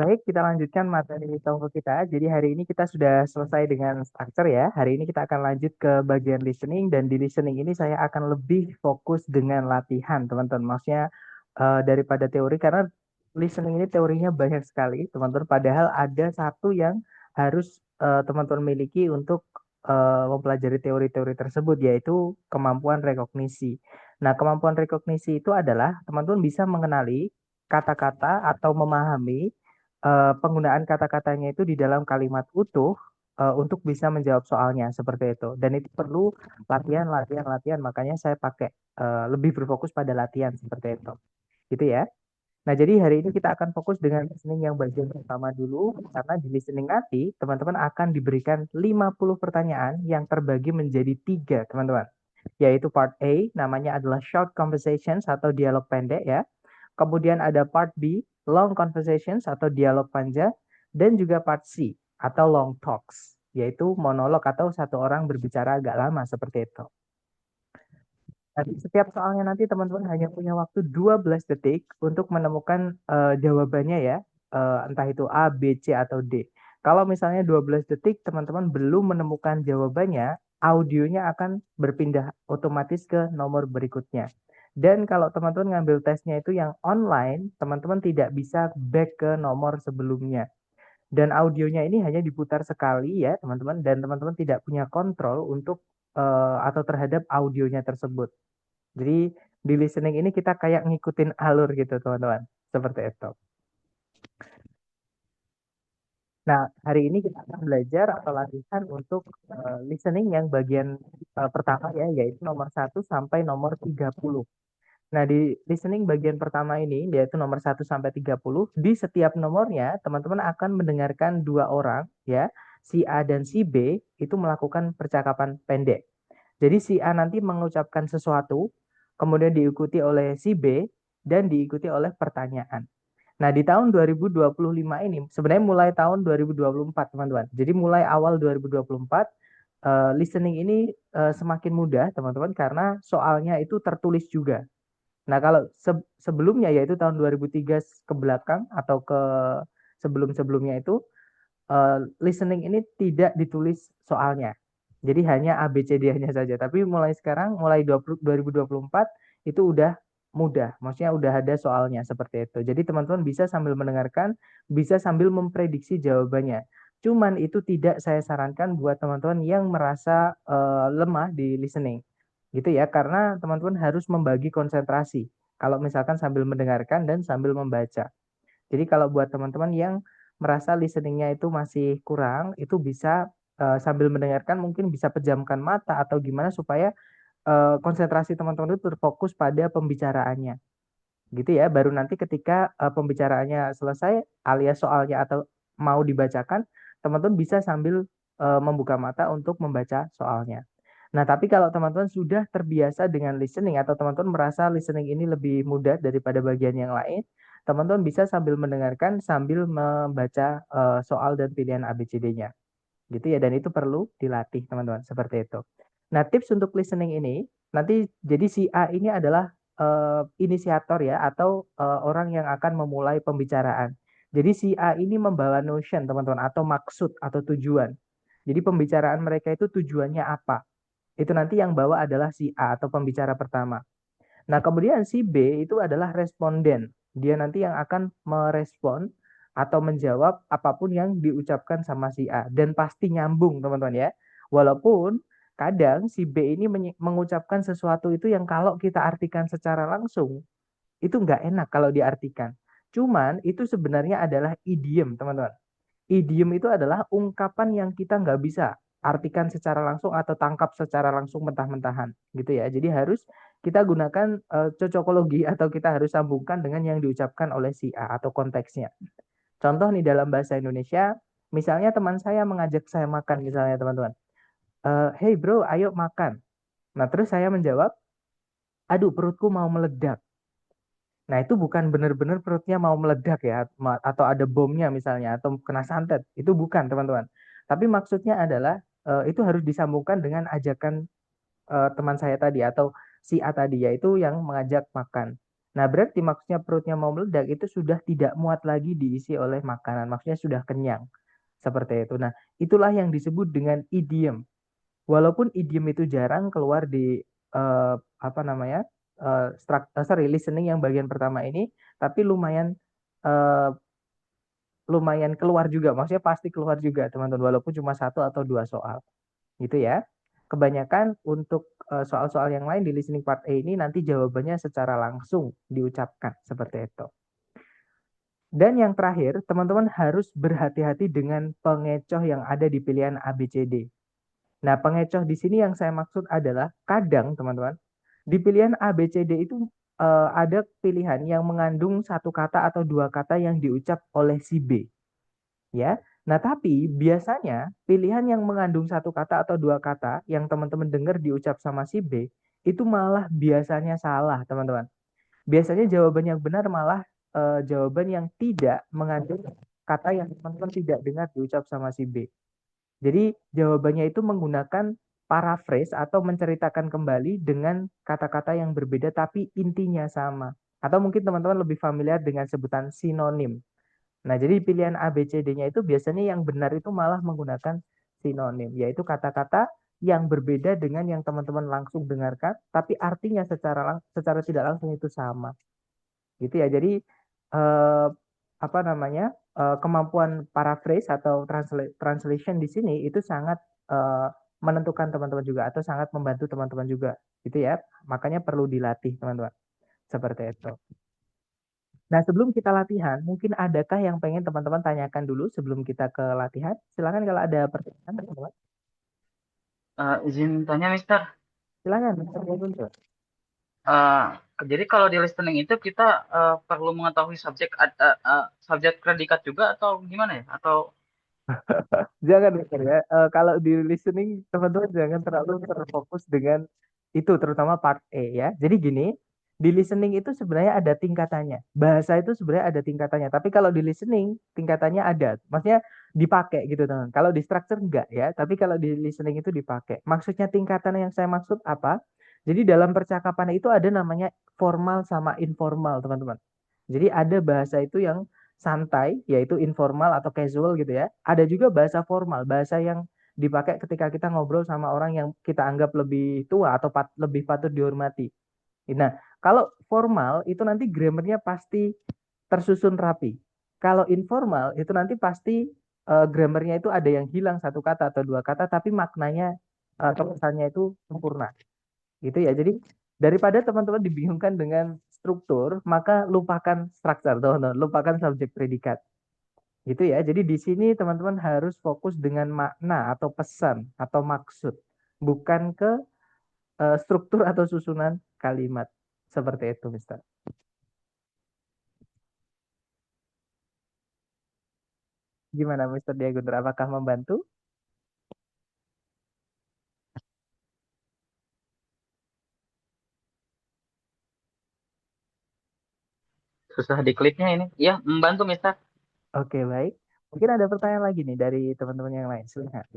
Baik, kita lanjutkan materi Tonggo kita. Jadi hari ini kita sudah selesai dengan structure ya. Hari ini kita akan lanjut ke bagian listening dan di listening ini saya akan lebih fokus dengan latihan, teman-teman. Maksudnya daripada teori karena listening ini teorinya banyak sekali, teman-teman. Padahal ada satu yang harus teman-teman miliki untuk mempelajari teori-teori tersebut yaitu kemampuan rekognisi. Nah, kemampuan rekognisi itu adalah teman-teman bisa mengenali kata-kata atau memahami penggunaan kata-katanya itu di dalam kalimat utuh untuk bisa menjawab soalnya seperti itu. Dan itu perlu latihan, latihan, latihan. Makanya saya pakai lebih berfokus pada latihan seperti itu. Gitu ya. Nah, jadi hari ini kita akan fokus dengan listening yang bagian pertama dulu, karena di listening nanti teman-teman akan diberikan 50 pertanyaan yang terbagi menjadi tiga, teman-teman. Yaitu part A, namanya adalah short conversations atau dialog pendek ya. Kemudian ada part B, long conversations atau dialog panjang. Dan juga part C, atau long talks, yaitu monolog atau satu orang berbicara agak lama seperti itu. Nah, setiap soalnya nanti teman-teman hanya punya waktu 12 detik untuk menemukan jawabannya ya. Entah itu A, B, C, atau D. Kalau misalnya 12 detik teman-teman belum menemukan jawabannya, audionya akan berpindah otomatis ke nomor berikutnya. Dan kalau teman-teman ngambil tesnya itu yang online, teman-teman tidak bisa back ke nomor sebelumnya. Dan audionya ini hanya diputar sekali ya teman-teman, dan teman-teman tidak punya kontrol untuk atau terhadap audionya tersebut. Jadi di listening ini kita kayak ngikutin alur gitu teman-teman. Seperti itu. Nah, hari ini kita akan belajar atau latihan untuk listening yang bagian pertama ya, yaitu nomor 1 sampai nomor 30. Nah, di listening bagian pertama ini, yaitu nomor 1 sampai 30, di setiap nomornya teman-teman akan mendengarkan dua orang ya, si A dan si B itu melakukan percakapan pendek. Jadi si A nanti mengucapkan sesuatu, kemudian diikuti oleh si B, dan diikuti oleh pertanyaan. Nah, di tahun 2025 ini, sebenarnya mulai tahun 2024, teman-teman. Jadi mulai awal 2024, listening ini semakin mudah, teman-teman, karena soalnya itu tertulis juga. Nah, kalau sebelumnya, yaitu tahun 2003 ke belakang, atau ke sebelum-sebelumnya itu, listening ini tidak ditulis soalnya. Jadi hanya A, B, C, D-nya saja. Tapi mulai sekarang, mulai 2024, itu udah mudah. Maksudnya udah ada soalnya seperti itu. Jadi teman-teman bisa sambil mendengarkan, bisa sambil memprediksi jawabannya. Cuman itu tidak saya sarankan buat teman-teman yang merasa lemah di listening. Gitu ya, karena teman-teman harus membagi konsentrasi. Kalau misalkan sambil mendengarkan dan sambil membaca. Jadi kalau buat teman-teman yang merasa listeningnya itu masih kurang, itu bisa sambil mendengarkan mungkin bisa pejamkan mata atau gimana supaya konsentrasi teman-teman itu terfokus pada pembicaraannya. Gitu ya, baru nanti ketika pembicaraannya selesai alias soalnya atau mau dibacakan, teman-teman bisa sambil membuka mata untuk membaca soalnya. Nah, tapi kalau teman-teman sudah terbiasa dengan listening atau teman-teman merasa listening ini lebih mudah daripada bagian yang lain, teman-teman bisa sambil mendengarkan sambil membaca soal dan pilihan ABCD-nya. Gitu ya, dan itu perlu dilatih teman-teman, seperti itu. Nah, tips untuk listening ini, nanti jadi si A ini adalah inisiator ya, atau orang yang akan memulai pembicaraan. Jadi si A ini membawa notion teman-teman, atau maksud atau tujuan. Jadi pembicaraan mereka itu tujuannya apa? Itu nanti yang bawa adalah si A atau pembicara pertama. Nah, kemudian si B itu adalah responden. Dia nanti yang akan merespon atau menjawab apapun yang diucapkan sama si A. Dan pasti nyambung, teman-teman ya. Walaupun kadang si B ini mengucapkan sesuatu itu yang kalau kita artikan secara langsung, itu nggak enak kalau diartikan. Cuman itu sebenarnya adalah idiom, teman-teman. Idiom itu adalah ungkapan yang kita nggak bisa artikan secara langsung atau tangkap secara langsung mentah-mentahan gitu ya. Jadi harus kita gunakan cocokologi atau kita harus sambungkan dengan yang diucapkan oleh si A atau konteksnya. Contoh nih dalam bahasa Indonesia, misalnya teman saya mengajak saya makan misalnya teman-teman. Hey bro, ayo makan. Nah terus saya menjawab, aduh perutku mau meledak. Nah, itu bukan benar-benar perutnya mau meledak ya, atau ada bomnya misalnya, atau kena santet. Itu bukan, teman-teman. Tapi maksudnya adalah itu harus disambungkan dengan ajakan teman saya tadi atau si A tadi, yaitu yang mengajak makan. Nah, berarti maksudnya perutnya mau meledak itu sudah tidak muat lagi diisi oleh makanan. Maksudnya sudah kenyang. Seperti itu. Nah, itulah yang disebut dengan idiom. Walaupun idiom itu jarang keluar di apa namanya? Listening yang bagian pertama ini, tapi eh, lumayan keluar juga. Maksudnya pasti keluar juga, teman-teman, walaupun cuma satu atau dua soal. Gitu ya. Kebanyakan untuk soal-soal yang lain di listening part A ini nanti jawabannya secara langsung diucapkan seperti itu. Dan yang terakhir, teman-teman harus berhati-hati dengan pengecoh yang ada di pilihan A, B, C, D. Nah, pengecoh di sini yang saya maksud adalah kadang, teman-teman, di pilihan A, B, C, D itu ada pilihan yang mengandung satu kata atau dua kata yang diucap oleh si B. Ya. Nah, tapi biasanya pilihan yang mengandung satu kata atau dua kata yang teman-teman dengar diucap sama si B itu malah biasanya salah, teman-teman. Biasanya jawaban yang benar malah jawaban yang tidak mengandung kata yang teman-teman tidak dengar diucap sama si B. Jadi jawabannya itu menggunakan paraphrase atau menceritakan kembali dengan kata-kata yang berbeda tapi intinya sama. Atau mungkin teman-teman lebih familiar dengan sebutan sinonim. Nah, jadi pilihan A, B, C, D-nya itu biasanya yang benar itu malah menggunakan sinonim, yaitu kata-kata yang berbeda dengan yang teman-teman langsung dengarkan, tapi artinya secara tidak langsung itu sama. Gitu ya. Jadi eh, apa namanya? Kemampuan paraphrase atau translation di sini itu sangat eh, menentukan teman-teman juga atau sangat membantu teman-teman juga. Gitu ya. Makanya perlu dilatih, teman-teman. Seperti itu. Nah, sebelum kita latihan, mungkin adakah yang pengen teman-teman tanyakan dulu sebelum kita ke latihan? Silakan kalau ada pertanyaan, teman-teman. Izin tanya, Mister. Silakan, Mr. Guntur. Eh, jadi kalau di listening itu kita perlu mengetahui subjek predikat juga atau gimana ya? Atau Jangan Mister ya. Kalau di listening, teman-teman jangan terlalu terfokus dengan itu, terutama part E ya. Jadi gini, di listening itu sebenarnya ada tingkatannya. Bahasa itu sebenarnya ada tingkatannya. Tapi kalau di listening, tingkatannya ada. Maksudnya dipakai gitu, teman. Kalau di structure enggak ya. Tapi kalau di listening itu dipakai. Maksudnya tingkatan yang saya maksud apa? Jadi dalam percakapan itu ada namanya formal sama informal, teman-teman. Jadi ada bahasa itu yang santai, yaitu informal atau casual gitu ya. Ada juga bahasa formal, bahasa yang dipakai ketika kita ngobrol sama orang yang kita anggap lebih tua atau lebih patut dihormati. Nah, kalau formal itu nanti grammarnya pasti tersusun rapi. Kalau informal itu nanti pasti grammarnya itu ada yang hilang satu kata atau dua kata, tapi maknanya atau pesannya itu sempurna. Gitu ya. Jadi daripada teman-teman dibingungkan dengan struktur, maka lupakan struktur, teman-teman. Lupakan subjek predikat. Gitu ya. Jadi di sini teman-teman harus fokus dengan makna atau pesan atau maksud, bukan ke struktur atau susunan kalimat. Seperti itu, Mister. Gimana, Mister Diaguntur? Apakah membantu? susah dikliknya ini? Iya, membantu, Mister. Oke, baik. Mungkin ada pertanyaan lagi nih dari teman-teman yang lain. Silakan.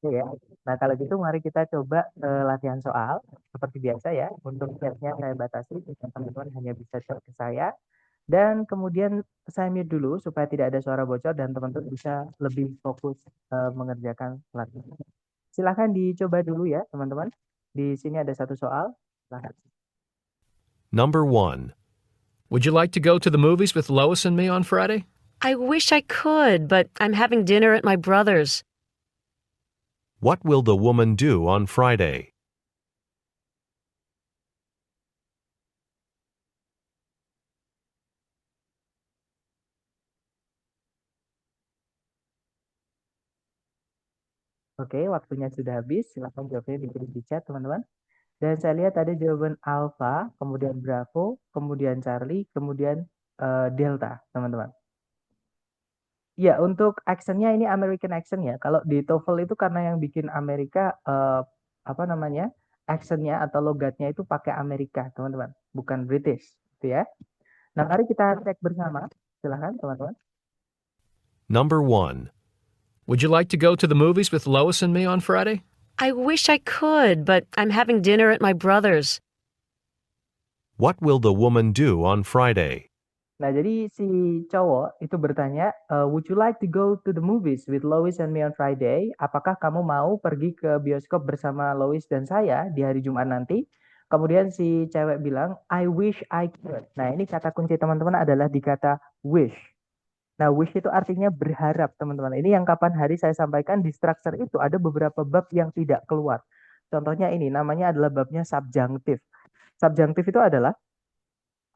Oke ya. Nah, kalau gitu mari kita coba latihan soal seperti biasa ya. Untuk chatnya saya batasi, teman-teman hanya bisa chat ke saya. Dan kemudian saya mute dulu supaya tidak ada suara bocor dan teman-teman bisa lebih fokus mengerjakan latihan. Silahkan dicoba dulu ya, teman-teman. Di sini ada satu soal. Silahkan. Number 1. Would you like to go to the movies with Lois and me on Friday? I wish I could, but I'm having dinner at my brother's. What will the woman do on Friday? Oke, waktunya sudah habis. Silahkan jawabnya di chat, teman-teman. Dan saya lihat ada jawaban Alpha, kemudian Bravo, kemudian Charlie, kemudian Delta, teman-teman. Ya, untuk actionnya ini American accent ya. Kalau di TOEFL itu karena yang bikin Amerika apa namanya actionnya atau logatnya itu pakai Amerika, teman-teman, bukan British, gitu ya. Nah, mari kita cek bersama. Silahkan, teman-teman. Number 1. Would you like to go to the movies with Lois and me on Friday? I wish I could, but I'm having dinner at my brother's. What will the woman do on Friday? Nah, jadi si cowok itu bertanya, would you like to go to the movies with Lois and me on Friday? Apakah kamu mau pergi ke bioskop bersama Lois dan saya di hari Jumat nanti? Kemudian si cewek bilang, I wish I could. Nah, ini kata kunci teman-teman adalah di kata wish. Nah, wish itu artinya berharap, teman-teman. Ini yang kapan hari saya sampaikan di structure itu ada beberapa bab yang tidak keluar. Contohnya ini, namanya adalah babnya subjunctive. Subjunctive itu adalah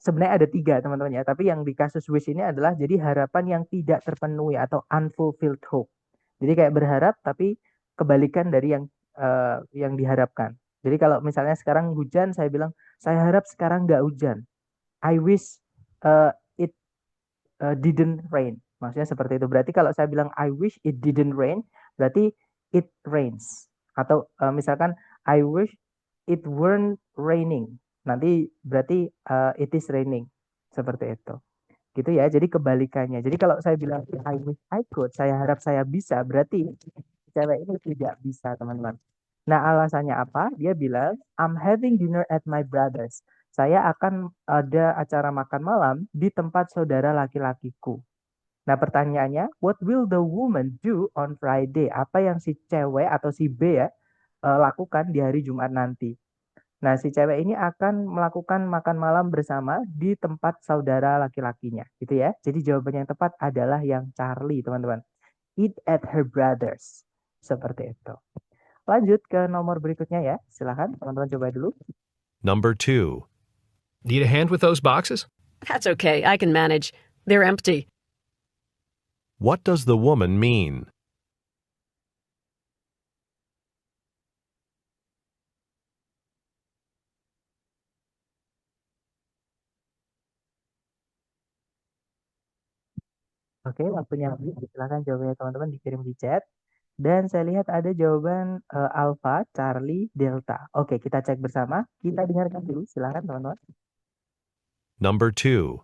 sebenarnya ada 3 teman-teman ya, tapi yang di kasus wish ini adalah jadi harapan yang tidak terpenuhi atau unfulfilled hope. Jadi kayak berharap tapi kebalikan dari yang diharapkan. Jadi kalau misalnya sekarang hujan, saya bilang saya harap sekarang nggak hujan. I wish it didn't rain. Maksudnya seperti itu. Berarti kalau saya bilang I wish it didn't rain, berarti it rains. Atau misalkan I wish it weren't raining. Nanti berarti it is raining. Seperti itu. Gitu ya. Jadi kebalikannya. Jadi kalau saya bilang I wish I could, saya harap saya bisa, berarti cewek ini tidak bisa, teman-teman. Nah, alasannya apa? Dia bilang, I'm having dinner at my brother's. Saya akan ada acara makan malam di tempat saudara laki-lakiku. Nah, pertanyaannya, what will the woman do on Friday? Apa yang si cewek atau si B ya lakukan di hari Jumat nanti? Nah, si cewek ini akan melakukan makan malam bersama di tempat saudara laki-lakinya, gitu ya. Jadi jawabannya yang tepat adalah yang Charlie, teman-teman. Eat at her brother's. Seperti itu. Lanjut ke nomor berikutnya ya. Silahkan teman-teman coba dulu. Number 2. Need a hand with those boxes? That's okay, I can manage. They're empty. What does the woman mean? Oke, waktunya habis. Silahkan jawabannya teman-teman dikirim di chat. Dan saya lihat ada jawaban Alpha, Charlie, Delta. Oke, kita cek bersama. Kita dengarkan dulu. Silahkan teman-teman. Number 2.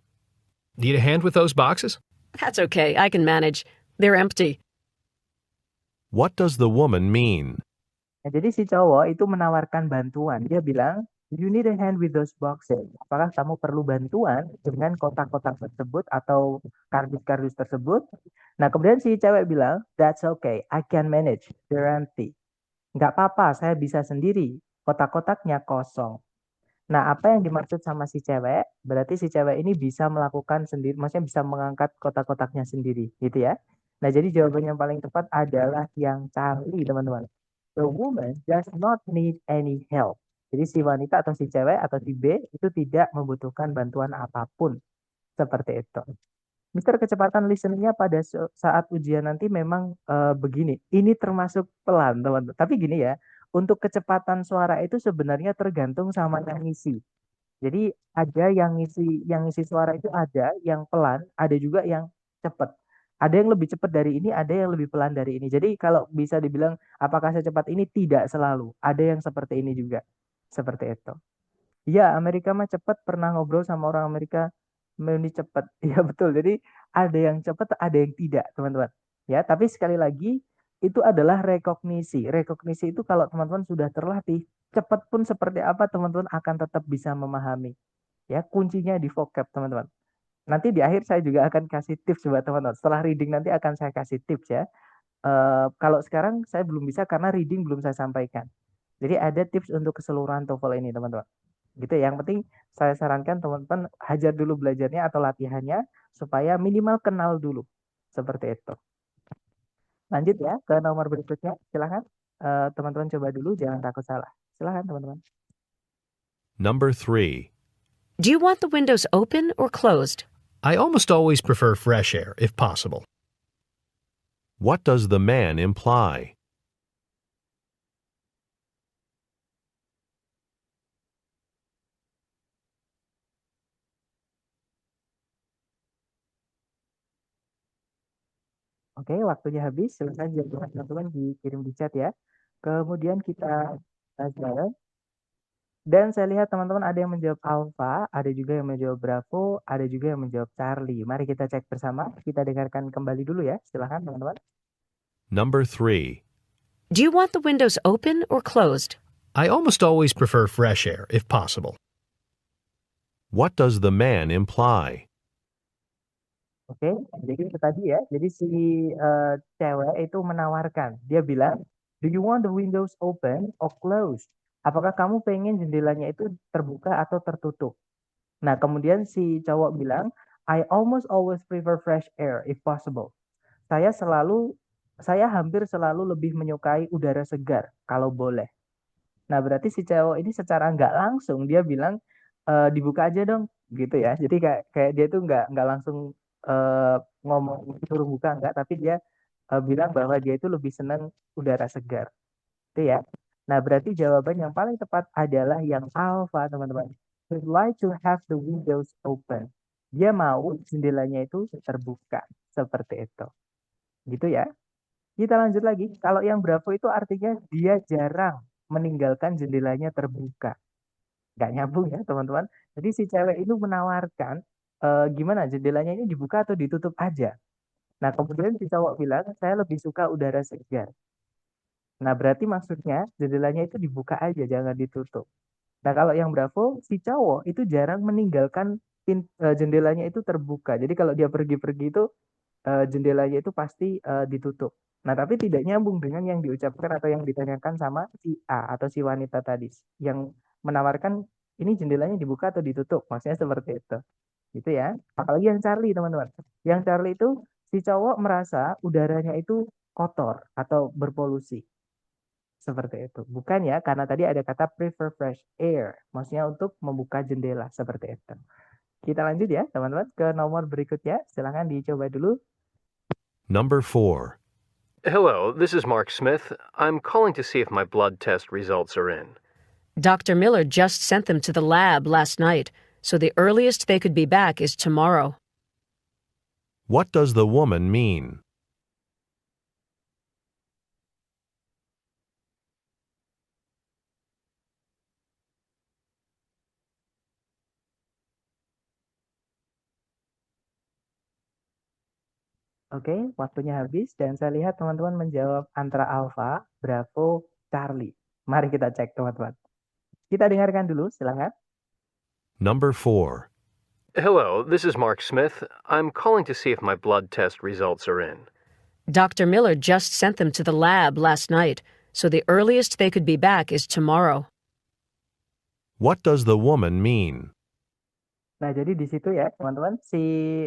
Need a hand with those boxes? That's okay, I can manage. They're empty. What does the woman mean? Nah, jadi si cowok itu menawarkan bantuan. Dia bilang, you need a hand with those boxes. Apakah kamu perlu bantuan dengan kotak-kotak tersebut atau kardus-kardus tersebut? Nah, kemudian si cewek bilang, that's okay, I can manage. They're empty. Nggak apa-apa, saya bisa sendiri. Kotak-kotaknya kosong. Nah, apa yang dimaksud sama si cewek? Berarti si cewek ini bisa melakukan sendiri, maksudnya bisa mengangkat kotak-kotaknya sendiri, gitu ya. Nah, jadi jawaban yang paling tepat adalah yang Charlie, teman-teman. The woman does not need any help. Jadi si wanita atau si cewek atau si B itu tidak membutuhkan bantuan apapun. Seperti itu. Mister, kecepatan listeningnya pada saat ujian nanti memang begini. Ini termasuk pelan, teman-teman. Tapi gini ya, untuk kecepatan suara itu sebenarnya tergantung sama yang ngisi. Jadi ada yang ngisi suara itu ada yang pelan, ada juga yang cepat. Ada yang lebih cepat dari ini, ada yang lebih pelan dari ini. Jadi kalau bisa dibilang apakah secepat ini, tidak selalu. Ada yang seperti ini juga. Seperti itu. Iya, Amerika mah cepat. Pernah ngobrol sama orang Amerika, ini cepat. Iya betul. Jadi ada yang cepat, ada yang tidak, teman-teman. Ya, tapi sekali lagi itu adalah rekognisi. Rekognisi itu kalau teman-teman sudah terlatih, cepat pun seperti apa teman-teman akan tetap bisa memahami. Ya, kuncinya di vocab, teman-teman. Nanti di akhir saya juga akan kasih tips buat teman-teman. Setelah reading nanti akan saya kasih tips ya. Kalau sekarang saya belum bisa karena reading belum saya sampaikan. Jadi ada tips untuk keseluruhan TOEFL ini, teman-teman. Gitu ya. Yang penting saya sarankan teman-teman hajar dulu belajarnya atau latihannya supaya minimal kenal dulu. Seperti itu. Lanjut ya ke nomor berikutnya. Silahkan teman-teman coba dulu, jangan takut salah. Silahkan teman-teman. Number 3. Do you want the windows open or closed? I almost always prefer fresh air, if possible. What does the man imply? Oke, waktunya habis. Silahkan jawaban teman-teman dikirim di chat ya. Kemudian kita belajar. Dan saya lihat teman-teman ada yang menjawab Alpha, ada juga yang menjawab Bravo, ada juga yang menjawab Charlie. Mari kita cek bersama. Kita dengarkan kembali dulu ya. Silahkan teman-teman. Number 3. Do you want the windows open or closed? I almost always prefer fresh air, if possible. What does the man imply? Oke, jadi itu tadi ya. Jadi si cewek itu menawarkan. Dia bilang, "Do you want the windows open or closed?" Apakah kamu pengen jendelanya itu terbuka atau tertutup? Nah, kemudian si cowok bilang, "I almost always prefer fresh air if possible." Saya selalu, saya hampir selalu lebih menyukai udara segar kalau boleh. Nah, berarti si cowok ini secara nggak langsung dia bilang, dibuka aja dong, gitu ya. Jadi kayak kayak dia tuh nggak langsung eh, ngomong suruh buka nggak, tapi dia bilang bahwa dia itu lebih senang udara segar, itu ya. Nah, berarti jawaban yang paling tepat adalah yang alpha, teman-teman. Would like to have the windows open. Dia mau jendelanya itu terbuka, seperti itu. Gitu ya. Kita lanjut lagi. Kalau yang Bravo itu artinya dia jarang meninggalkan jendelanya terbuka. Nggak nyambung ya, teman-teman. Jadi si cewek itu menawarkan, gimana jendelanya ini dibuka atau ditutup aja. Nah, kemudian si cowok bilang, saya lebih suka udara segar. Nah, berarti maksudnya jendelanya itu dibuka aja, jangan ditutup. Nah, kalau yang Bravo, si cowok itu jarang meninggalkan jendelanya itu terbuka. Jadi kalau dia pergi-pergi itu jendelanya itu pasti ditutup. Nah, tapi tidak nyambung dengan yang diucapkan atau yang ditanyakan sama si A atau si wanita tadi yang menawarkan ini jendelanya dibuka atau ditutup. Maksudnya seperti itu. Gitu ya. Apalagi yang Charlie, teman-teman. Yang Charlie itu si cowok merasa udaranya itu kotor atau berpolusi. Seperti itu. Bukan ya, karena tadi ada kata prefer fresh air. Maksudnya untuk membuka jendela seperti itu. Kita lanjut ya, teman-teman, ke nomor berikutnya. Silahkan dicoba dulu. Number 4. Hello, this is Mark Smith. I'm calling to see if my blood test results are in. Dr. Miller just sent them to the lab last night, so the earliest they could be back is tomorrow. What does the woman mean? Oke, waktunya habis dan saya lihat teman-teman menjawab antara Alpha, Bravo, Charlie. Mari kita cek teman-teman. Kita dengarkan dulu, silakan. Number 4. Hello, this is Mark Smith. I'm calling to see if my blood test results are in. Dr. Miller just sent them to the lab last night, so the earliest they could be back is tomorrow. What does the woman mean? Nah, jadi di situ ya, teman-teman, si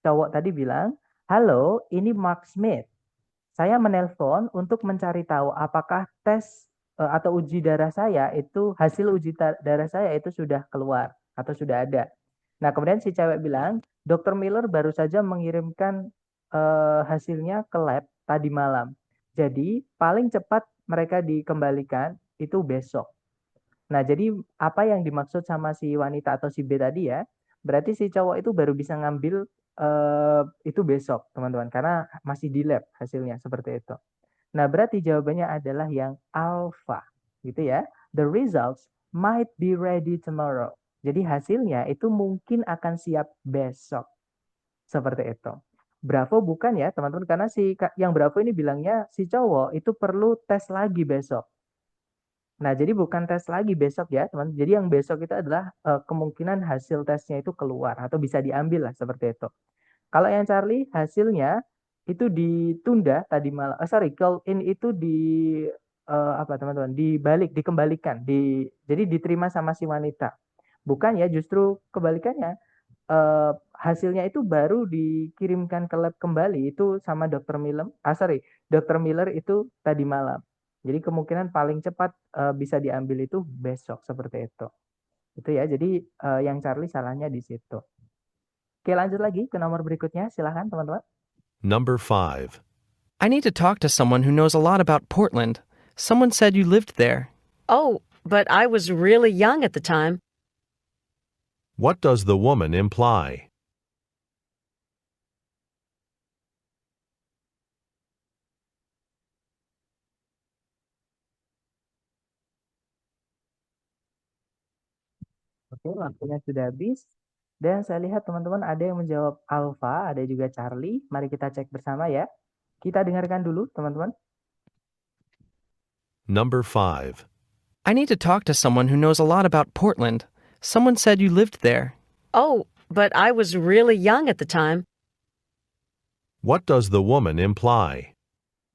cowok tadi bilang, "Halo, ini Mark Smith. Saya menelpon untuk mencari tahu apakah tes atau uji darah saya itu, hasil uji darah saya itu sudah keluar atau sudah ada." Nah, kemudian si cewek bilang, "Dokter Miller baru saja mengirimkan hasilnya ke lab tadi malam. Jadi, paling cepat mereka dikembalikan itu besok." Nah, jadi apa yang dimaksud sama si wanita atau si B tadi ya, berarti si cowok itu baru bisa ngambil itu besok, teman-teman, karena masih di lab hasilnya seperti itu. Nah, berarti jawabannya adalah yang alpha, gitu ya. The results might be ready tomorrow. Jadi hasilnya itu mungkin akan siap besok. Seperti itu. Bravo bukan ya, teman-teman, karena si yang Bravo ini bilangnya si cowok itu perlu tes lagi besok. Nah, jadi bukan tes lagi besok ya, teman. Jadi yang besok itu adalah kemungkinan hasil tesnya itu keluar atau bisa diambil lah seperti itu. Kalau yang Charlie hasilnya itu ditunda tadi malam. Sorry, call in itu di apa teman-teman? Dikembalikan. Jadi diterima sama si wanita. Bukan ya, justru kebalikannya. Hasilnya itu baru dikirimkan ke lab kembali itu sama Dokter Miller. Dokter Miller itu tadi malam. Jadi kemungkinan paling cepat bisa diambil itu besok seperti itu. Itu ya. Jadi yang Charlie salahnya di situ. Oke, lanjut lagi ke nomor berikutnya. Silahkan teman-teman. Number 5. I need to talk to someone who knows a lot about Portland. Someone said you lived there. Oh, but I was really young at the time. What does the woman imply? Oke, waktunya sudah habis. Dan saya lihat teman-teman ada yang menjawab Alpha, ada juga Charlie. Mari kita cek bersama ya. Kita dengarkan dulu, teman-teman. Number 5. I need to talk to someone who knows a lot about Portland. Someone said you lived there. Oh, but I was really young at the time. What does the woman imply?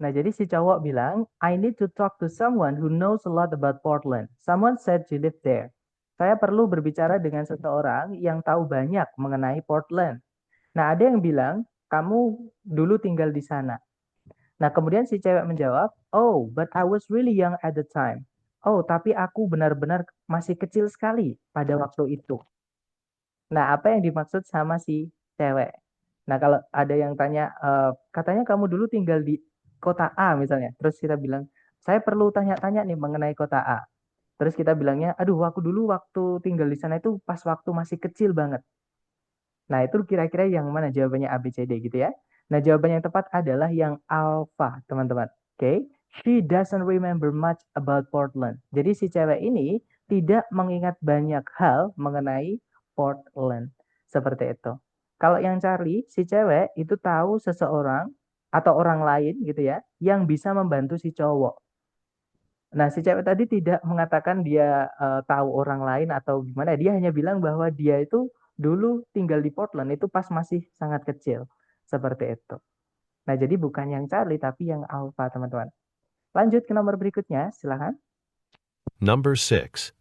Nah, jadi si cowok bilang, I need to talk to someone who knows a lot about Portland. Someone said you live there. Saya perlu berbicara dengan seseorang yang tahu banyak mengenai Portland. Nah, ada yang bilang, kamu dulu tinggal di sana. Nah, kemudian si cewek menjawab, oh, but I was really young at the time. Oh, tapi aku benar-benar masih kecil sekali pada waktu itu. Nah, apa yang dimaksud sama si cewek? Nah, kalau ada yang tanya, katanya kamu dulu tinggal di kota A misalnya. Terus kita bilang, saya perlu tanya-tanya nih mengenai kota A. Terus kita bilangnya, aduh, aku dulu waktu tinggal di sana itu pas waktu masih kecil banget. Nah, itu kira-kira yang mana jawabannya A, B, C, D gitu ya. Nah, jawaban yang tepat adalah yang alpha, teman-teman. Oke. She doesn't remember much about Portland. Jadi si cewek ini tidak mengingat banyak hal mengenai Portland. Seperti itu. Kalau yang Charlie, si cewek itu tahu seseorang atau orang lain gitu ya, yang bisa membantu si cowok. Nah, si cewek tadi tidak mengatakan dia tahu orang lain atau gimana. Dia hanya bilang bahwa dia itu dulu tinggal di Portland itu pas masih sangat kecil. Seperti itu. Nah, jadi bukan yang Charlie tapi yang Alpha, teman-teman. Lanjut ke nomor berikutnya, silahkan. Number 6.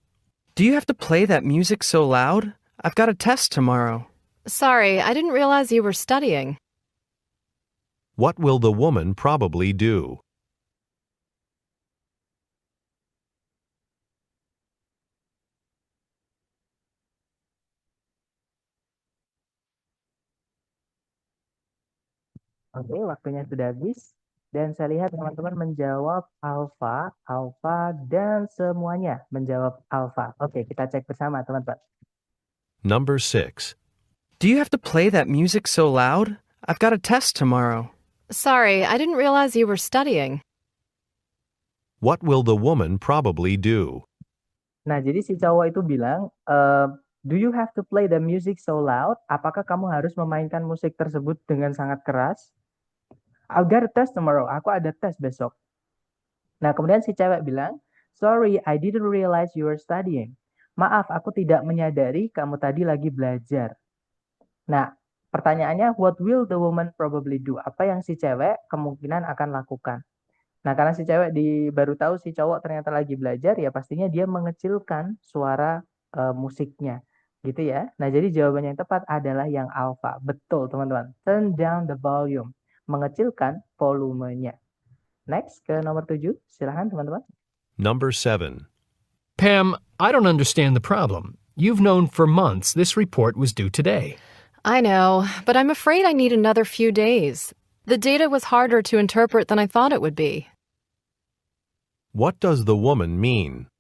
Do you have to play that music so loud? I've got a test tomorrow. Sorry, I didn't realize you were studying. What will the woman probably do? Oke, waktunya sudah habis. Dan saya lihat teman-teman menjawab alpha, alpha, dan semuanya menjawab alpha. Oke, kita cek bersama teman-teman. Number 6. Do you have to play that music so loud? I've got a test tomorrow. Sorry, I didn't realize you were studying. What will the woman probably do? Nah, jadi si cowok itu bilang, do you have to play the music so loud? Apakah kamu harus memainkan musik tersebut dengan sangat keras? I've got a test tomorrow. Aku ada tes besok. Nah, kemudian si cewek bilang, sorry, I didn't realize you were studying. Maaf, aku tidak menyadari kamu tadi lagi belajar. Nah, pertanyaannya, what will the woman probably do? Apa yang si cewek kemungkinan akan lakukan? Nah, karena si cewek baru tahu si cowok ternyata lagi belajar, ya pastinya dia mengecilkan suara musiknya. Gitu ya. Nah, jadi jawabannya yang tepat adalah yang alpha. Betul, teman-teman. Turn down the volume. Mengecilkan volumenya. Next, ke nomor 7. Silahkan, teman-teman. Number 7. Pam, I don't understand the problem. You've known for months this report was due today. I know, but I'm afraid I need another few days. The data was harder to interpret than I thought it would be. What does the woman mean?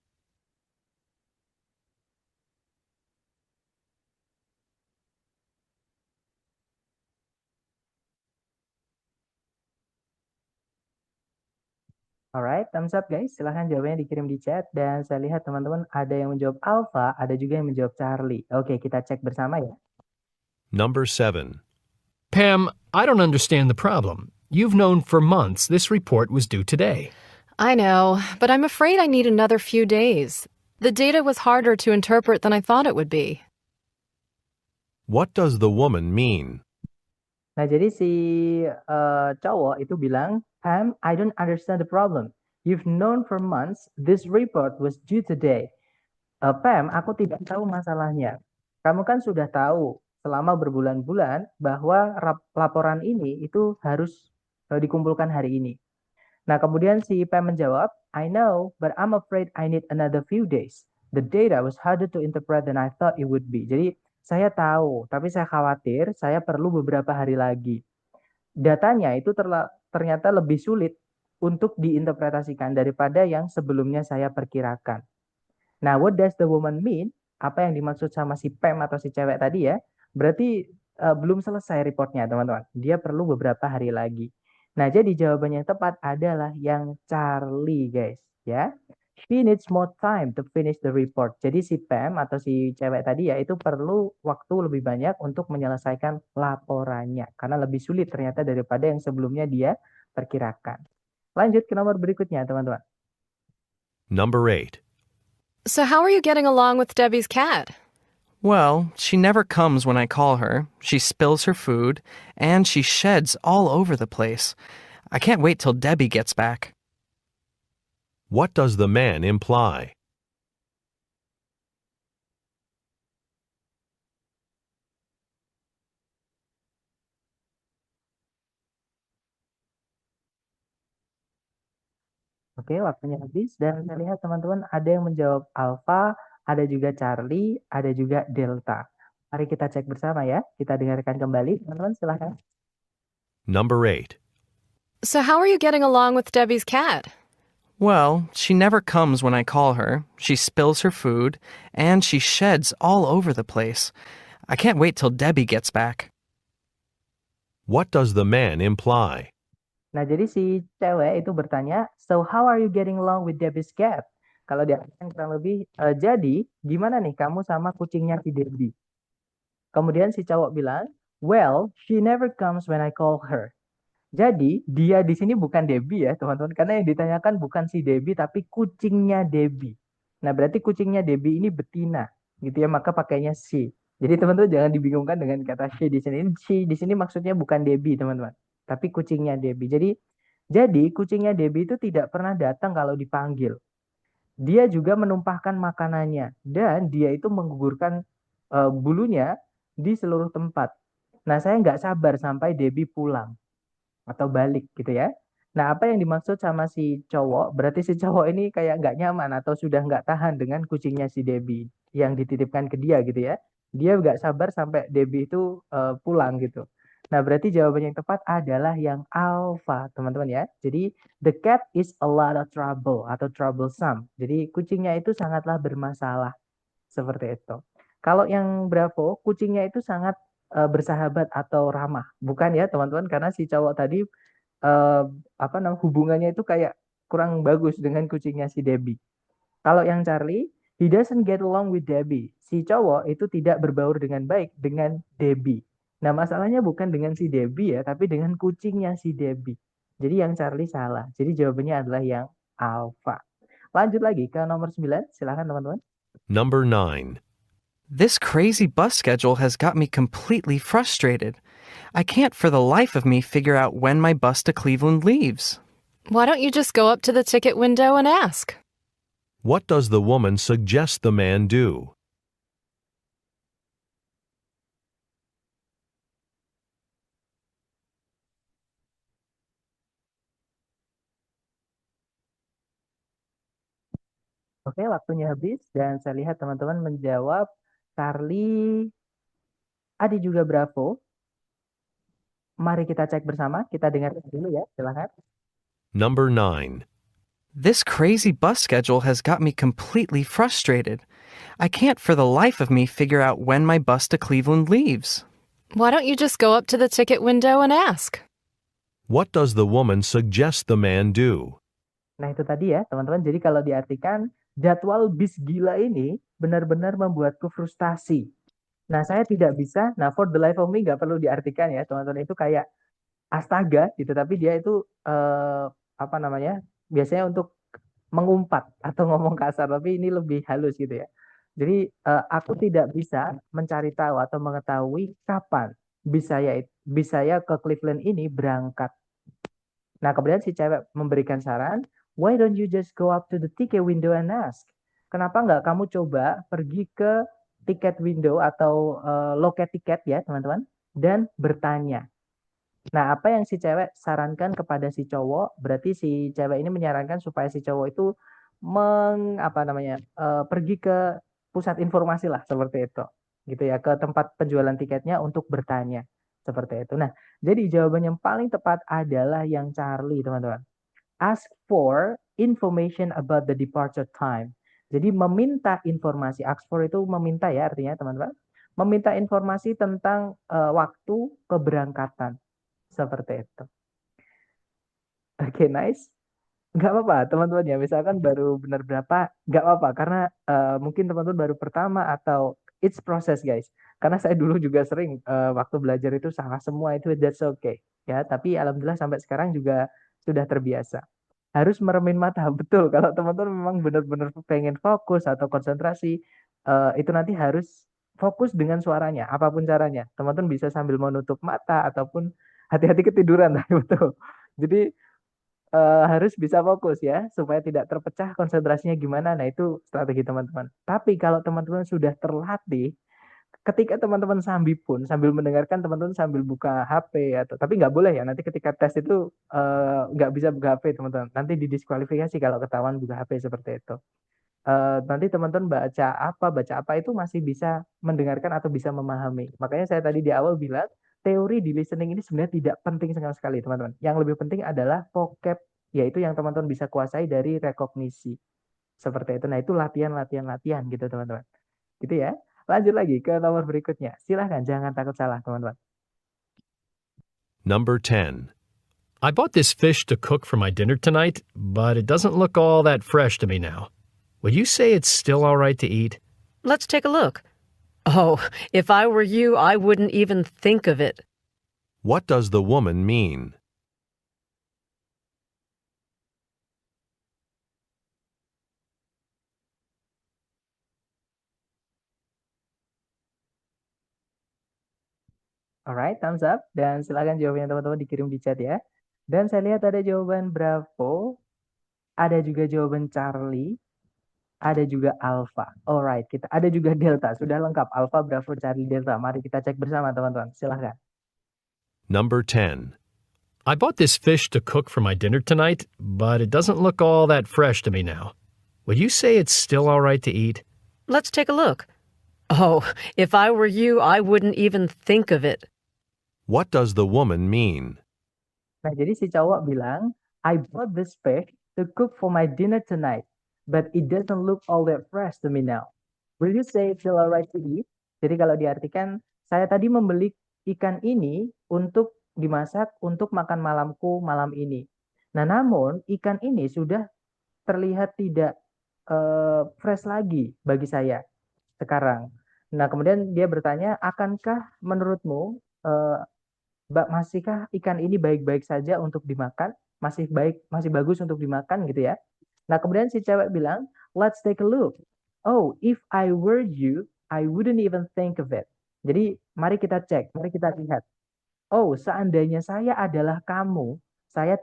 Alright, thumbs up guys. Silahkan jawabannya dikirim di chat. Dan saya lihat teman-teman ada yang menjawab alpha, ada juga yang menjawab Charlie. Oke, kita cek bersama ya. Number 7. Pam, I don't understand the problem. You've known for months this report was due today. I know, but I'm afraid I need another few days. The data was harder to interpret than I thought it would be. What does the woman mean? Nah, jadi si cowok itu bilang, Pam, I don't understand the problem. You've known for months this report was due today. Pam, aku tidak tahu masalahnya. Kamu kan sudah tahu selama berbulan-bulan bahwa laporan ini itu harus dikumpulkan hari ini. Nah, kemudian si Pam menjawab, I know, but I'm afraid I need another few days. The data was harder to interpret than I thought it would be. Jadi, saya tahu, tapi saya khawatir saya perlu beberapa hari lagi. Datanya itu ternyata lebih sulit untuk diinterpretasikan daripada yang sebelumnya saya perkirakan. Nah, what does the woman mean? Apa yang dimaksud sama si Pam atau si cewek tadi ya? Berarti belum selesai reportnya, teman-teman. Dia perlu beberapa hari lagi. Nah, jadi jawabannya yang tepat adalah yang Charlie, guys. Ya, she needs more time to finish the report. Jadi si Pam atau si cewek tadi ya itu perlu waktu lebih banyak untuk menyelesaikan laporannya. Karena lebih sulit ternyata daripada yang sebelumnya dia perkirakan. Lanjut ke nomor berikutnya, teman-teman. Number 8. So, how are you getting along with Debbie's cat? Well, she never comes when I call her, she spills her food, and she sheds all over the place. I can't wait till Debbie gets back. What does the man imply? Oke, waktunya habis dan saya lihat teman-teman ada yang menjawab Alpha, ada juga Charlie, ada juga Delta. Mari kita cek bersama ya. Kita dengarkan kembali, teman-teman silahkan. Number 8. So, how are you getting along with Debbie's cat? Well, she never comes when I call her, she spills her food, and she sheds all over the place. I can't wait till Debbie gets back. What does the man imply? Nah, jadi si cewek itu bertanya, so how are you getting along with Debbie's cat? Kalau diartikan kurang lebih, jadi gimana nih kamu sama kucingnya si Debbie? Kemudian si cowok bilang, well, she never comes when I call her. Jadi dia di sini bukan Debbie ya teman-teman, karena yang ditanyakan bukan si Debbie tapi kucingnya Debbie. Nah, berarti kucingnya Debbie ini betina, gitu ya, maka pakainya she. Jadi teman-teman jangan dibingungkan dengan kata she di sini. She di sini maksudnya bukan Debbie teman-teman, tapi kucingnya Debbie. Jadi kucingnya Debbie itu tidak pernah datang kalau dipanggil. Dia juga menumpahkan makanannya dan dia itu menggugurkan bulunya di seluruh tempat. Nah, saya nggak sabar sampai Debbie pulang atau balik gitu ya. Nah, apa yang dimaksud sama si cowok? Berarti si cowok ini kayak nggak nyaman atau sudah nggak tahan dengan kucingnya si Debbie yang dititipkan ke dia gitu ya. Dia nggak sabar sampai Debbie itu pulang gitu. Nah, berarti jawaban yang tepat adalah yang alpha, teman-teman ya. Jadi, the cat is a lot of trouble atau troublesome. Jadi, kucingnya itu sangatlah bermasalah. Seperti itu. Kalau yang Bravo, kucingnya itu sangat bersahabat atau ramah. Bukan ya, teman-teman, karena si cowok tadi hubungannya itu kayak kurang bagus dengan kucingnya si Debbie. Kalau yang Charlie, he doesn't get along with Debbie. Si cowok itu tidak berbaur dengan baik dengan Debbie. Nah, masalahnya bukan dengan si Debbie ya, tapi dengan kucingnya si Debbie. Jadi yang Charlie salah. Jadi jawabannya adalah yang alpha. Lanjut lagi ke nomor 9. Silakan teman-teman. Number 9. This crazy bus schedule has got me completely frustrated. I can't for the life of me figure out when my bus to Cleveland leaves. Why don't you just go up to the ticket window and ask? What does the woman suggest the man do? Oke, waktunya habis dan saya lihat teman-teman menjawab Charlie, Adi juga Bravo. Mari kita cek bersama, kita dengarkan dulu ya, silakan. Number 9. This crazy bus schedule has got me completely frustrated. I can't for the life of me figure out when my bus to Cleveland leaves. Why don't you just go up to the ticket window and ask? What does the woman suggest the man do? Nah, itu tadi ya, teman-teman. Jadi kalau diartikan, jadwal bis gila ini benar-benar membuatku frustasi. Nah, saya tidak bisa, for the life of me nggak perlu diartikan ya, teman-teman. Itu kayak astaga gitu, tapi dia itu, biasanya untuk mengumpat atau ngomong kasar, tapi ini lebih halus gitu ya. Jadi, aku tidak bisa mencari tahu atau mengetahui kapan bis saya ke Cleveland ini berangkat. Nah, kemudian si cewek memberikan saran, why don't you just go up to the ticket window and ask? Kenapa nggak kamu coba pergi ke tiket window atau loket tiket ya teman-teman, dan bertanya. Nah, apa yang si cewek sarankan kepada si cowok, berarti si cewek ini menyarankan supaya si cowok itu pergi ke pusat informasi lah, seperti itu. Gitu ya, ke tempat penjualan tiketnya untuk bertanya. Seperti itu. Nah, jadi jawaban yang paling tepat adalah yang Charlie, teman-teman. Ask for information about the departure time. Jadi meminta informasi. Ask for itu meminta ya artinya teman-teman. Meminta informasi tentang waktu keberangkatan. Seperti itu. Oke, nice. Nggak apa-apa teman-teman ya. Misalkan baru benar berapa, nggak apa-apa. Karena mungkin teman-teman baru pertama atau it's process guys. Karena saya dulu juga sering waktu belajar itu salah semua itu, that's okay. Ya, tapi alhamdulillah sampai sekarang juga sudah terbiasa. Harus meremin mata, betul. Kalau teman-teman memang benar-benar pengen fokus atau konsentrasi, itu nanti harus fokus dengan suaranya, apapun caranya. Teman-teman bisa sambil menutup mata ataupun hati-hati ketiduran, betul. Jadi harus bisa fokus ya, supaya tidak terpecah konsentrasinya gimana. Nah, itu strategi teman-teman. Tapi kalau teman-teman sudah terlatih, ketika teman-teman sambil mendengarkan teman-teman sambil buka HP atau tapi nggak boleh ya nanti ketika tes itu nggak bisa buka HP teman-teman. Nanti didiskualifikasi kalau ketahuan buka HP seperti itu. Nanti teman-teman baca apa itu masih bisa mendengarkan atau bisa memahami. Makanya saya tadi di awal bilang teori di listening ini sebenarnya tidak penting sama sekali teman-teman. Yang lebih penting adalah vocab, yaitu yang teman-teman bisa kuasai dari rekognisi. Seperti itu. Nah, itu latihan gitu teman-teman. Gitu ya. Lanjut lagi ke nomor berikutnya. Silahkan, jangan takut salah teman-teman. Number 10. I bought this fish to cook for my dinner tonight, but it doesn't look all that fresh to me now. Would you say it's still all right to eat? Let's take a look. Oh, if I were you, I wouldn't even think of it. What does the woman mean? Alright, thumbs up. Dan silakan jawabannya teman-teman dikirim di chat ya. Dan saya lihat ada jawaban Bravo, ada juga jawaban Charlie, ada juga Alpha. Alright, kita ada juga Delta. Sudah lengkap. Alpha, Bravo, Charlie, Delta. Mari kita cek bersama teman-teman. Silahkan. Number 10. I bought this fish to cook for my dinner tonight, but it doesn't look all that fresh to me now. Would you say it's still all right to eat? Let's take a look. Oh, if I were you, I wouldn't even think of it. What does the woman mean? Nah, jadi si cowok bilang, I bought this fish to cook for my dinner tonight, but it doesn't look all that fresh to me now. Will you say it's still alright to eat? Jadi kalau diartikan, saya tadi membeli ikan ini untuk dimasak untuk makan malamku malam ini. Nah, namun ikan ini sudah terlihat tidak fresh lagi bagi saya sekarang. Nah, kemudian dia bertanya, akankah menurutmu masihkah ikan ini baik-baik saja untuk dimakan? Masih bagus untuk dimakan gitu ya. Nah, kemudian si cewek bilang, let's take a look. Oh, if I were you, I wouldn't even think of it. Jadi, mari kita cek, mari kita lihat. Oh, seandainya saya adalah kamu, saya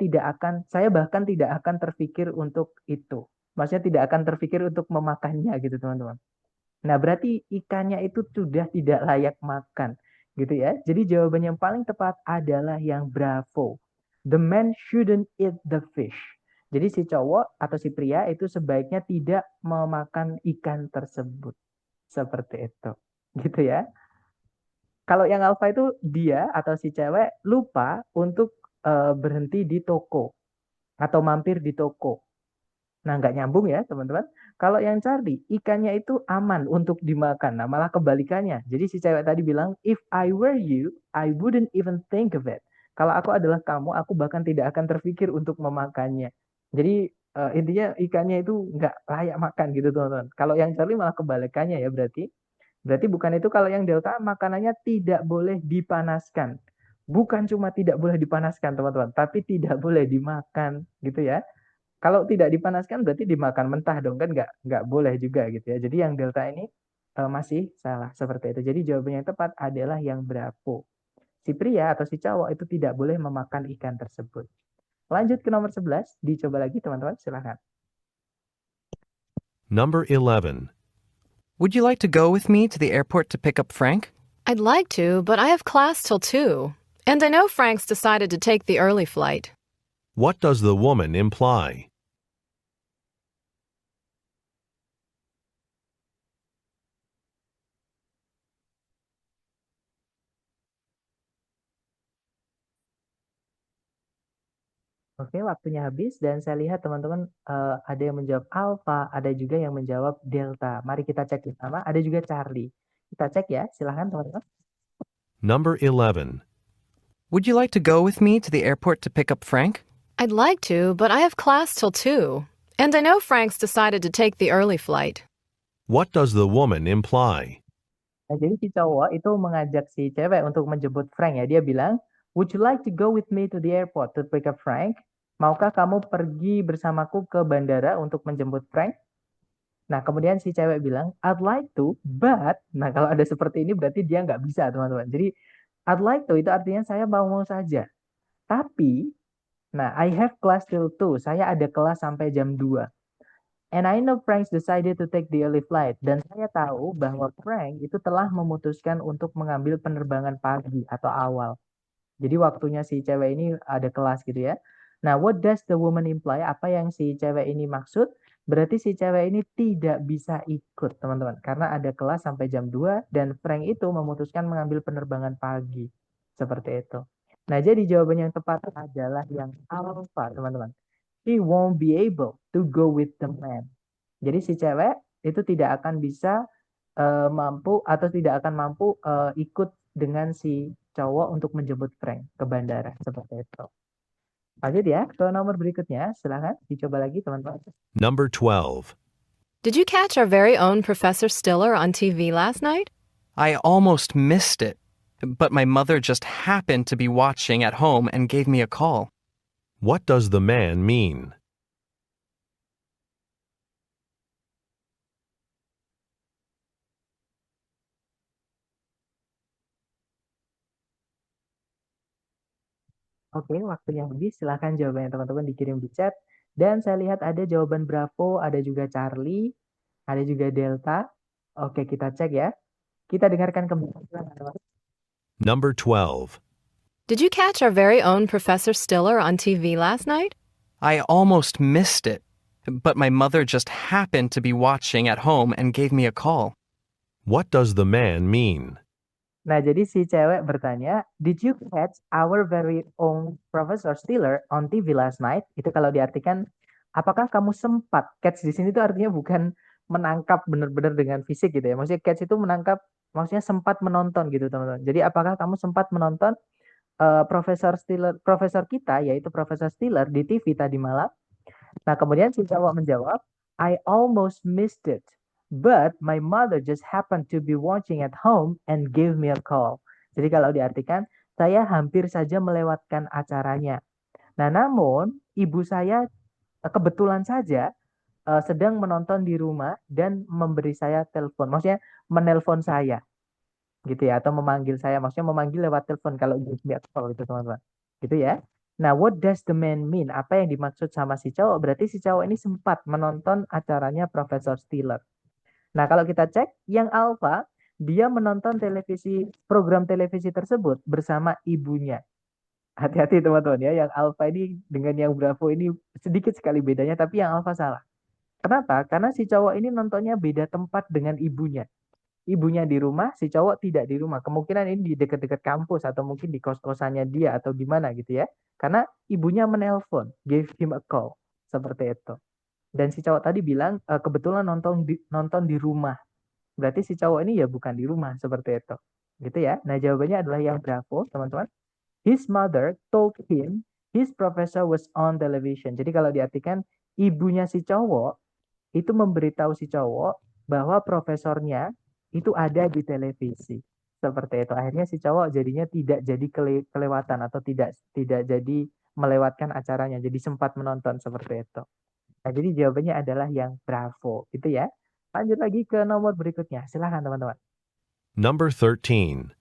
bahkan tidak akan terpikir untuk itu. Maksudnya tidak akan terpikir untuk memakannya gitu, teman-teman. Nah, berarti ikannya itu sudah tidak layak makan. Gitu ya. Jadi jawaban yang paling tepat adalah yang Bravo. The man shouldn't eat the fish. Jadi si cowok atau si pria itu sebaiknya tidak memakan ikan tersebut. Seperti itu. Gitu ya. Kalau yang alpha itu dia atau si cewek lupa untuk berhenti di toko. Atau mampir di toko. Nah, nggak nyambung ya teman-teman. Kalau yang Charlie, ikannya itu aman untuk dimakan. Nah, malah kebalikannya. Jadi si cewek tadi bilang, if I were you, I wouldn't even think of it. Kalau aku adalah kamu, aku bahkan tidak akan terpikir untuk memakannya. Jadi intinya ikannya itu nggak layak makan gitu teman-teman. Kalau yang Charlie malah kebalikannya ya berarti. Berarti bukan itu. Kalau yang Delta, makanannya tidak boleh dipanaskan. Bukan cuma tidak boleh dipanaskan teman-teman, tapi tidak boleh dimakan gitu ya. Kalau tidak dipanaskan berarti dimakan mentah dong, kan nggak boleh juga gitu ya. Jadi yang Delta ini masih salah seperti itu. Jadi jawabannya yang tepat adalah yang Bravo. Si pria atau si cowok itu tidak boleh memakan ikan tersebut. Lanjut ke nomor 11, dicoba lagi teman-teman, silakan. Number 11. Would you like to go with me to the airport to pick up Frank? I'd like to, but I have class till 2. And I know Frank's decided to take the early flight. What does the woman imply? Oke, waktunya habis dan saya lihat teman-teman ada yang menjawab Alpha, ada juga yang menjawab Delta. Mari kita cek bersama, ada juga Charlie. Kita cek ya, silahkan teman-teman. Number 11. Would you like to go with me to the airport to pick up Frank? I'd like to, but I have class till 2. And I know Frank's decided to take the early flight. What does the woman imply? Nah, jadi si cowok itu mengajak si cewek untuk menjemput Frank ya. Dia bilang, would you like to go with me to the airport to pick up Frank? Maukah kamu pergi bersamaku ke bandara untuk menjemput Frank? Nah, kemudian si cewek bilang, I'd like to, but, nah kalau ada seperti ini berarti dia nggak bisa, teman-teman. Jadi, I'd like to itu artinya saya mau saja. Tapi, nah, I have class till 2. Saya ada kelas sampai jam 2. And I know Frank decided to take the early flight. Dan saya tahu bahwa Frank itu telah memutuskan untuk mengambil penerbangan pagi atau awal. Jadi waktunya si cewek ini ada kelas gitu ya. Nah, what does the woman imply? Apa yang si cewek ini maksud? Berarti si cewek ini tidak bisa ikut, teman-teman. Karena ada kelas sampai jam 2 dan Frank itu memutuskan mengambil penerbangan pagi. Seperti itu. Nah, jadi jawaban yang tepat adalah yang alpha, teman-teman. She won't be able to go with the man. Jadi si cewek itu tidak akan bisa mampu atau tidak akan mampu ikut dengan si cowok untuk menjemput Frank ke bandara seperti itu. Lanjut ya ke nomor berikutnya, silahkan dicoba lagi teman-teman. Number 12. Did you catch our very own Professor Stiller on TV last night? I almost missed it, but my mother just happened to be watching at home and gave me a call. What does the man mean? Oke, waktunya habis. Silahkan jawabannya teman-teman dikirim di chat. Dan saya lihat ada jawaban Bravo, ada juga Charlie, ada juga Delta. Oke, kita cek ya. Kita dengarkan kembali. Number 12. Did you catch our very own Professor Stiller on TV last night? I almost missed it, but my mother just happened to be watching at home and gave me a call. What does the man mean? Nah, jadi si cewek bertanya, did you catch our very own Professor Stiller on TV last night? Itu kalau diartikan, apakah kamu sempat? Catch di sini tuh artinya bukan menangkap benar-benar dengan fisik gitu ya. Maksudnya catch itu menangkap, maksudnya sempat menonton gitu teman-teman. Jadi apakah kamu sempat menonton Profesor kita, yaitu Profesor Stiller di TV tadi malam? Nah, kemudian si cowok menjawab, I almost missed it. But my mother just happened to be watching at home and gave me a call. Jadi kalau diartikan, saya hampir saja melewatkan acaranya. Nah, namun ibu saya kebetulan saja sedang menonton di rumah dan memberi saya telepon. Maksudnya menelpon saya. Gitu ya, atau memanggil saya. Maksudnya memanggil lewat telepon kalau give me a call itu teman-teman. Gitu ya. Nah, what does the man mean? Apa yang dimaksud sama si cowok? Berarti si cowok ini sempat menonton acaranya Profesor Stiller. Nah, kalau kita cek yang alpha, dia menonton program televisi tersebut bersama ibunya. Hati-hati teman-teman ya, yang alpha ini dengan yang bravo ini sedikit sekali bedanya, tapi yang alpha salah. Kenapa? Karena si cowok ini nontonnya beda tempat dengan ibunya. Ibunya di rumah, si cowok tidak di rumah. Kemungkinan ini di dekat-dekat kampus atau mungkin di kos-kosannya dia atau gimana gitu ya. Karena ibunya menelpon, gave him a call. Seperti itu. Dan si cowok tadi bilang kebetulan nonton di rumah. Berarti si cowok ini ya bukan di rumah seperti itu. Gitu ya. Nah, jawabannya adalah yang bravo, teman-teman. His mother told him his professor was on television. Jadi kalau diartikan ibunya si cowok itu memberitahu si cowok bahwa profesornya itu ada di televisi. Seperti itu. Akhirnya si cowok jadinya tidak jadi kelewatan atau tidak jadi melewatkan acaranya. Jadi sempat menonton seperti itu. Nah, jadi jawabannya adalah yang bravo. Itu ya. Lanjut lagi ke nomor berikutnya. Silahkan teman-teman. Number 13.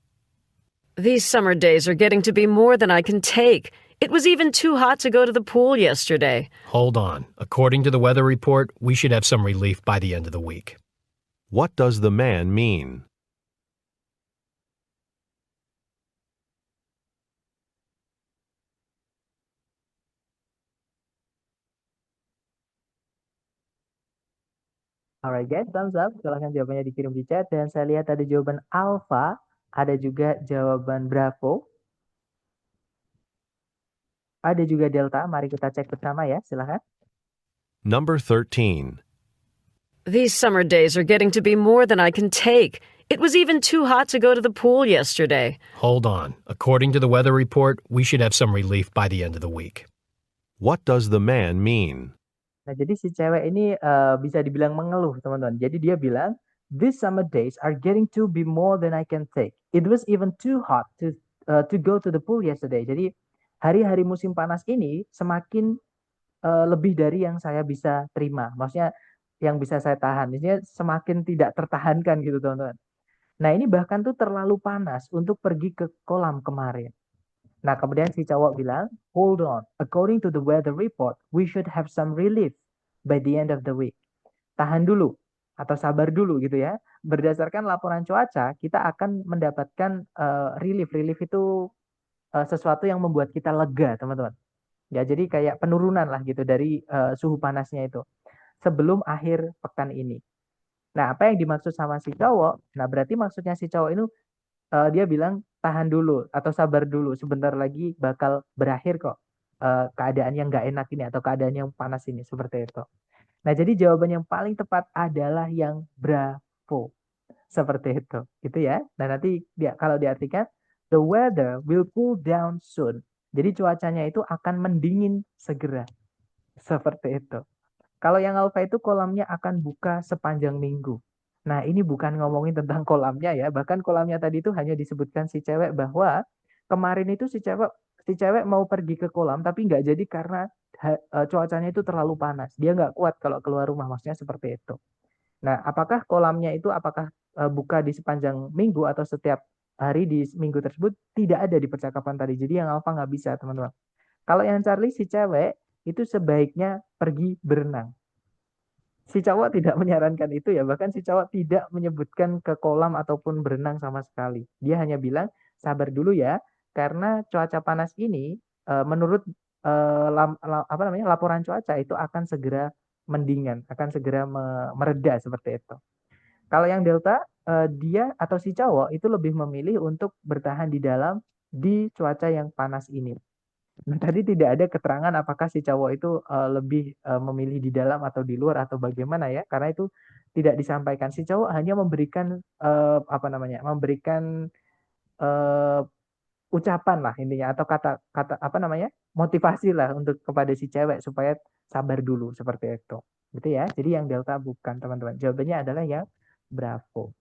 These summer days are getting to be more than I can take. It was even too hot to go to the pool yesterday. Hold on. According to the weather report, we should have some relief by the end of the week. What does the man mean? Alright guys, thumbs up. Silahkan jawabannya dikirim di chat. Dan saya lihat ada jawaban alpha. Ada juga jawaban bravo. Ada juga delta. Mari kita cek bersama ya. Silahkan. Number 13. These summer days are getting to be more than I can take. It was even too hot to go to the pool yesterday. Hold on. According to the weather report, we should have some relief by the end of the week. What does the man mean? Nah, jadi si cewek ini bisa dibilang mengeluh, teman-teman. Jadi dia bilang, these summer days are getting to be more than I can take. It was even too hot to go to the pool yesterday. Jadi hari-hari musim panas ini semakin lebih dari yang saya bisa terima. Maksudnya yang bisa saya tahan. Maksudnya semakin tidak tertahankan gitu, teman-teman. Nah, ini bahkan tuh terlalu panas untuk pergi ke kolam kemarin. Nah, kemudian si cowok bilang, hold on, according to the weather report, we should have some relief by the end of the week. Tahan dulu atau sabar dulu gitu ya. Berdasarkan laporan cuaca, kita akan mendapatkan relief. Relief itu sesuatu yang membuat kita lega, teman-teman. Ya, jadi kayak penurunan lah gitu dari suhu panasnya itu sebelum akhir pekan ini. Nah, apa yang dimaksud sama si cowok? Nah, berarti maksudnya si cowok ini dia bilang tahan dulu atau sabar dulu, sebentar lagi bakal berakhir kok keadaan yang nggak enak ini atau keadaan yang panas ini, seperti itu. Nah, jadi jawaban yang paling tepat adalah yang bravo, seperti itu, gitu ya. Nah, nanti kalau diartikan the weather will cool down soon. Jadi cuacanya itu akan mendingin segera, seperti itu. Kalau yang alfa itu kolamnya akan buka sepanjang minggu. Nah, ini bukan ngomongin tentang kolamnya ya. Bahkan kolamnya tadi itu hanya disebutkan si cewek bahwa kemarin itu si cewek mau pergi ke kolam tapi nggak jadi karena cuacanya itu terlalu panas. Dia nggak kuat kalau keluar rumah, maksudnya seperti itu. Nah, apakah kolamnya itu buka di sepanjang minggu atau setiap hari di minggu tersebut? Tidak ada di percakapan tadi. Jadi yang alfa nggak bisa, teman-teman. Kalau yang Charlie si cewek itu sebaiknya pergi berenang. Si cowok tidak menyarankan itu ya, bahkan si cowok tidak menyebutkan ke kolam ataupun berenang sama sekali. Dia hanya bilang, sabar dulu ya, karena cuaca panas ini menurut laporan cuaca itu akan segera mendingan, akan segera mereda seperti itu. Kalau yang delta, dia atau si cowok itu lebih memilih untuk bertahan di dalam di cuaca yang panas ini. Nah, tadi tidak ada keterangan apakah si cowok itu lebih memilih di dalam atau di luar atau bagaimana ya, karena itu tidak disampaikan. Si cowok hanya memberikan ucapan lah intinya atau kata motivasi lah untuk kepada si cewek supaya sabar dulu seperti itu. Gitu ya. Jadi yang delta bukan, teman-teman. Jawabannya adalah yang bravo.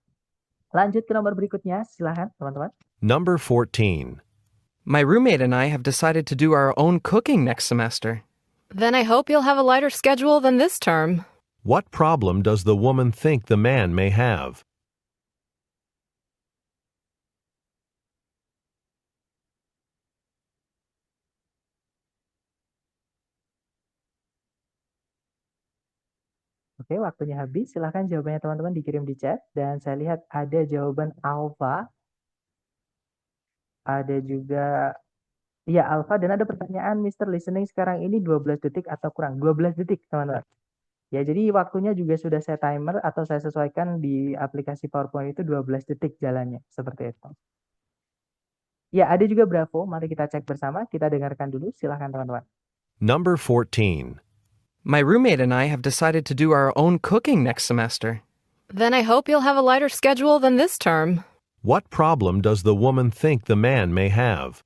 Lanjut ke nomor berikutnya, silahkan teman-teman. Number 14. My roommate and I have decided to do our own cooking next semester. Then I hope you'll have a lighter schedule than this term. What problem does the woman think the man may have? Oke, waktunya habis. Silahkan jawabannya teman-teman dikirim di chat. Dan saya lihat ada jawaban alfa. Ada juga, iya alfa. Dan ada pertanyaan Mr. Listening sekarang ini 12 detik atau kurang. 12 detik, teman-teman. Ya, jadi waktunya juga sudah saya timer atau saya sesuaikan di aplikasi PowerPoint itu 12 detik jalannya. Seperti itu. Ya, ada juga bravo. Mari kita cek bersama. Kita dengarkan dulu. Silahkan, teman-teman. Number 14. My roommate and I have decided to do our own cooking next semester. Then I hope you'll have a lighter schedule than this term. What problem does the woman think the man may have?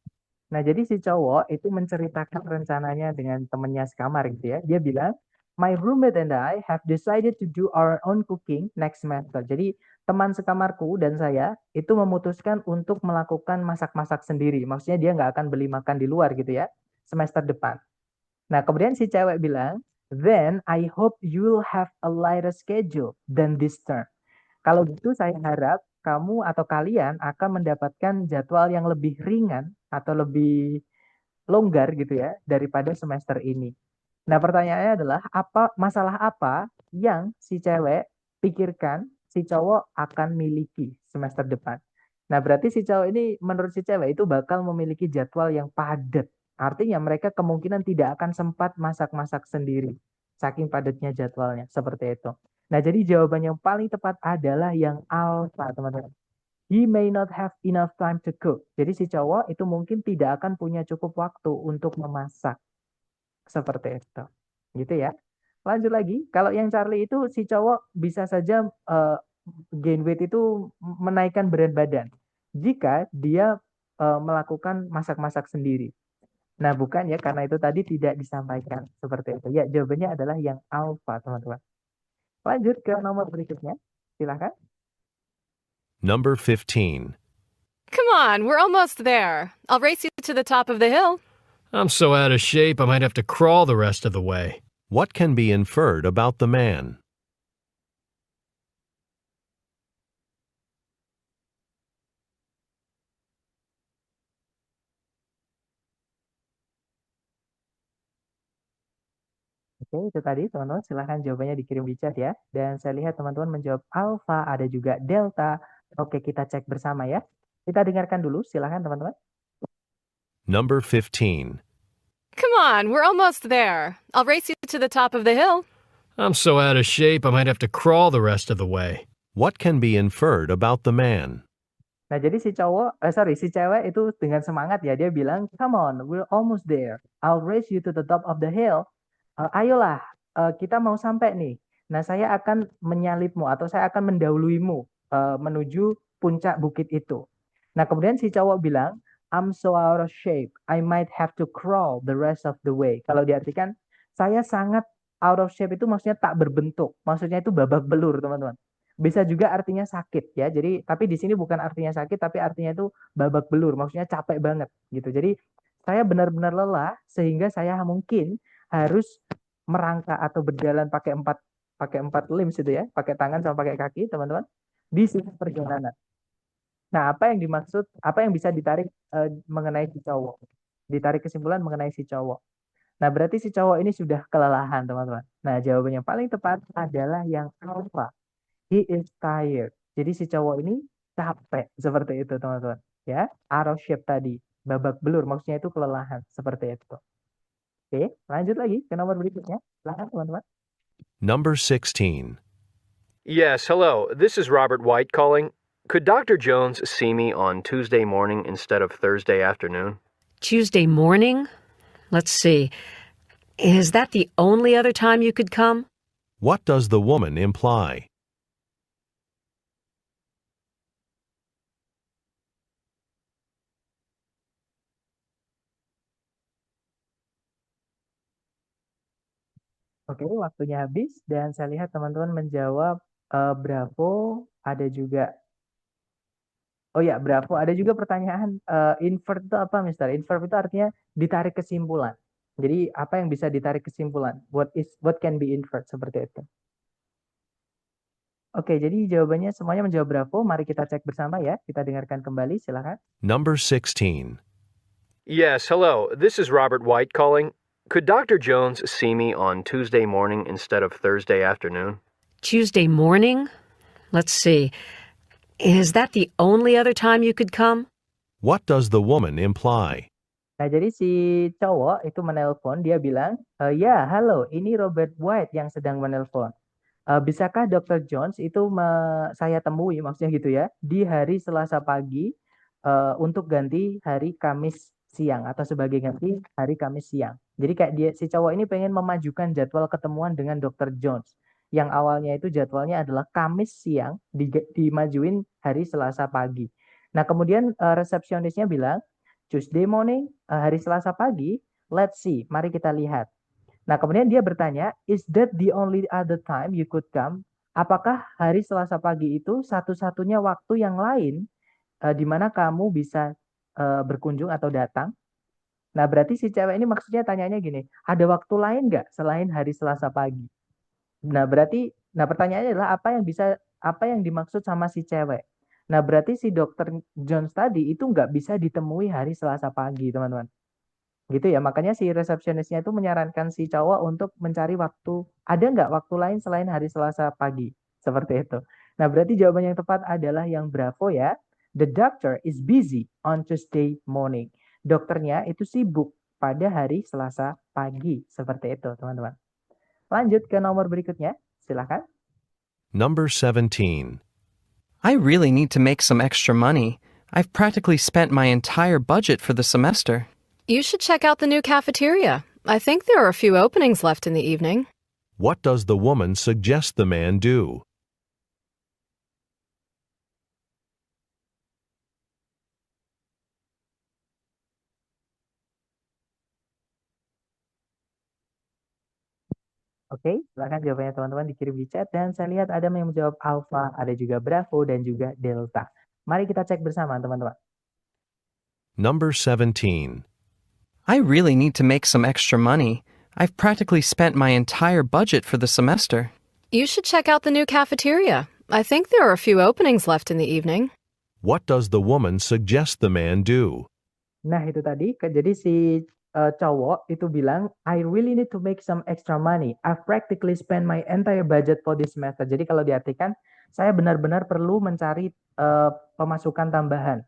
Nah, jadi si cowok itu menceritakan rencananya dengan temennya sekamar gitu ya. Dia bilang, my roommate and I have decided to do our own cooking next semester. Jadi teman sekamarku dan saya itu memutuskan untuk melakukan masak-masak sendiri. Maksudnya dia nggak akan beli makan di luar gitu ya, semester depan. Nah, kemudian si cewek bilang, then I hope you'll have a lighter schedule than this term. Kalau gitu saya harap kamu atau kalian akan mendapatkan jadwal yang lebih ringan atau lebih longgar gitu ya daripada semester ini. Nah, pertanyaannya adalah masalah apa yang si cewek pikirkan si cowok akan miliki semester depan. Nah, berarti si cowok ini menurut si cewek itu bakal memiliki jadwal yang padat. Artinya mereka kemungkinan tidak akan sempat masak-masak sendiri. Saking padatnya jadwalnya, seperti itu. Nah, jadi jawaban yang paling tepat adalah yang alfa, teman-teman. He may not have enough time to cook. Jadi si cowok itu mungkin tidak akan punya cukup waktu untuk memasak. Seperti itu. Gitu ya. Lanjut lagi, kalau yang Charlie itu si cowok bisa saja gain weight itu menaikkan berat badan. Jika dia melakukan masak-masak sendiri. Nah, bukan ya, karena itu tadi tidak disampaikan seperti itu. Ya, jawabannya adalah yang alfa, teman-teman. Lanjut ke nomor berikutnya. Silahkan. Number 15. Come on, we're almost there. I'll race you to the top of the hill. I'm so out of shape I might have to crawl the rest of the way. What can be inferred about the man? Oke, itu tadi teman-teman silahkan jawabannya dikirim di chat ya. Dan saya lihat teman-teman menjawab alfa, ada juga delta. Oke, kita cek bersama ya. Kita dengarkan dulu, silahkan teman-teman. Number 15. Come on, we're almost there. I'll race you to the top of the hill. I'm so out of shape I might have to crawl the rest of the way. What can be inferred about the man? Nah, jadi si cewek itu dengan semangat ya, dia bilang, come on, we're almost there. I'll race you to the top of the hill. Ayolah, kita mau sampai nih. Nah, saya akan menyalipmu atau saya akan mendahuluimu menuju puncak bukit itu. Nah, kemudian si cowok bilang, I'm so out of shape. I might have to crawl the rest of the way. Kalau diartikan, saya sangat out of shape itu maksudnya tak berbentuk. Maksudnya itu babak belur, teman-teman. Bisa juga artinya sakit ya. Jadi, tapi di sini bukan artinya sakit, tapi artinya itu babak belur. Maksudnya capek banget gitu. Jadi, saya benar-benar lelah sehingga saya mungkin harus merangkak atau berjalan pakai empat limbs itu ya, pakai tangan sama pakai kaki, teman-teman, di sisi perjalanan. Nah, apa yang dimaksud, apa yang bisa ditarik mengenai si cowok? Ditarik kesimpulan mengenai si cowok. Nah, berarti si cowok ini sudah kelelahan, teman-teman. Nah, jawaban yang paling tepat adalah yang alpha. He is tired. Jadi si cowok ini capek, seperti itu, teman-teman. Ya, out of shape tadi, babak belur, maksudnya itu kelelahan, seperti itu. Oke, lanjut lagi ke nomor berikutnya. Silakan, teman-teman. Number 16. Yes, hello. This is Robert White calling. Could Dr. Jones see me on Tuesday morning instead of Thursday afternoon? Tuesday morning? Let's see. Is that the only other time you could come? What does the woman imply? Oke, waktunya habis dan saya lihat teman-teman menjawab Bravo, ada juga. Oh ya, Bravo, ada juga pertanyaan invert itu apa, Mister? Invert itu artinya ditarik kesimpulan. Jadi apa yang bisa ditarik kesimpulan? What can be inferred seperti itu. Oke, jadi jawabannya semuanya menjawab Bravo. Mari kita cek bersama ya. Kita dengarkan kembali, silakan. Number 16. Yes, hello. This is Robert White calling. Could Dr. Jones see me on Tuesday morning instead of Thursday afternoon? Tuesday morning? Let's see. Is that the only other time you could come? What does the woman imply? Nah, jadi si cowok itu menelpon, dia bilang, ya, halo, ini Robert White yang sedang menelpon. Bisakah Dr. Jones itu saya temui, maksudnya gitu ya, di hari Selasa pagi untuk ganti hari Kamis siang atau sebagai ganti hari Kamis siang. Jadi kayak si cowok ini pengen memajukan jadwal ketemuan dengan Dr. Jones. Yang awalnya itu jadwalnya adalah Kamis siang dimajuin hari Selasa pagi. Nah, kemudian resepsionisnya bilang, Tuesday morning, hari Selasa pagi, let's see, mari kita lihat. Nah, kemudian dia bertanya, is that the only other time you could come? Apakah hari Selasa pagi itu satu-satunya waktu yang lain di mana kamu bisa berkunjung atau datang? Nah, berarti si cewek ini maksudnya tanyanya gini, ada waktu lain nggak selain hari Selasa pagi? Nah, pertanyaannya adalah apa yang dimaksud sama si cewek? Nah, berarti si Dr. Jones tadi itu nggak bisa ditemui hari Selasa pagi, teman-teman. Gitu ya, makanya si resepsionisnya itu menyarankan si cowok untuk mencari waktu, ada nggak waktu lain selain hari Selasa pagi? Seperti itu. Nah, berarti jawaban yang tepat adalah yang Bravo ya. The doctor is busy on Tuesday morning. Dokternya itu sibuk pada hari Selasa pagi. Seperti itu, teman-teman. Lanjut ke nomor berikutnya. Silakan. Number 17. I really need to make some extra money. I've practically spent my entire budget for the semester. You should check out the new cafeteria. I think there are a few openings left in the evening. What does the woman suggest the man do? Oke, silakan jawabannya teman-teman dikirim di chat dan saya lihat ada yang menjawab Alpha, ada juga Bravo dan juga Delta. Mari kita cek bersama teman-teman. Number 17. I really need to make some extra money. I've practically spent my entire budget for the semester. You should check out the new cafeteria. I think there are a few openings left in the evening. What does the woman suggest the man do? Nah, itu tadi, jadi si cowok itu bilang, I really need to make some extra money. I've practically spent my entire budget for this semester. Jadi kalau diartikan, saya benar-benar perlu mencari pemasukan tambahan.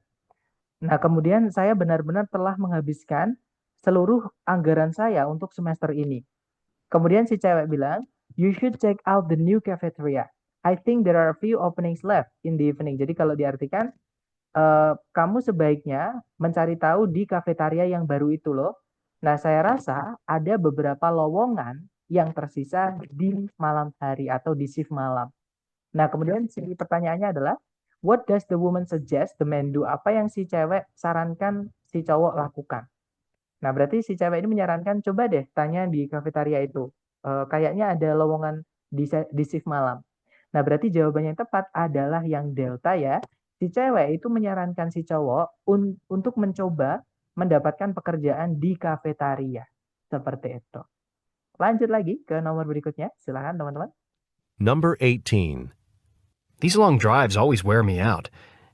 Nah, kemudian saya benar-benar telah menghabiskan seluruh anggaran saya untuk semester ini. Kemudian si cewek bilang, you should check out the new cafeteria. I think there are a few openings left in the evening. Jadi kalau diartikan, kamu sebaiknya mencari tahu di kafetaria yang baru itu loh. Nah, saya rasa ada beberapa lowongan yang tersisa di malam hari atau di shift malam. Nah, kemudian si pertanyaannya adalah, what does the woman suggest the man do? Apa yang si cewek sarankan si cowok lakukan? Nah, berarti si cewek ini menyarankan, coba deh tanya di kafetaria itu. Kayaknya ada lowongan di shift malam. Nah, berarti jawabannya yang tepat adalah yang delta ya. Si cewek itu menyarankan si cowok untuk mencoba mendapatkan pekerjaan di kafetaria. Seperti itu. Lanjut lagi ke nomor berikutnya. Silakan teman-teman. Number 18. These long drives always wear me out.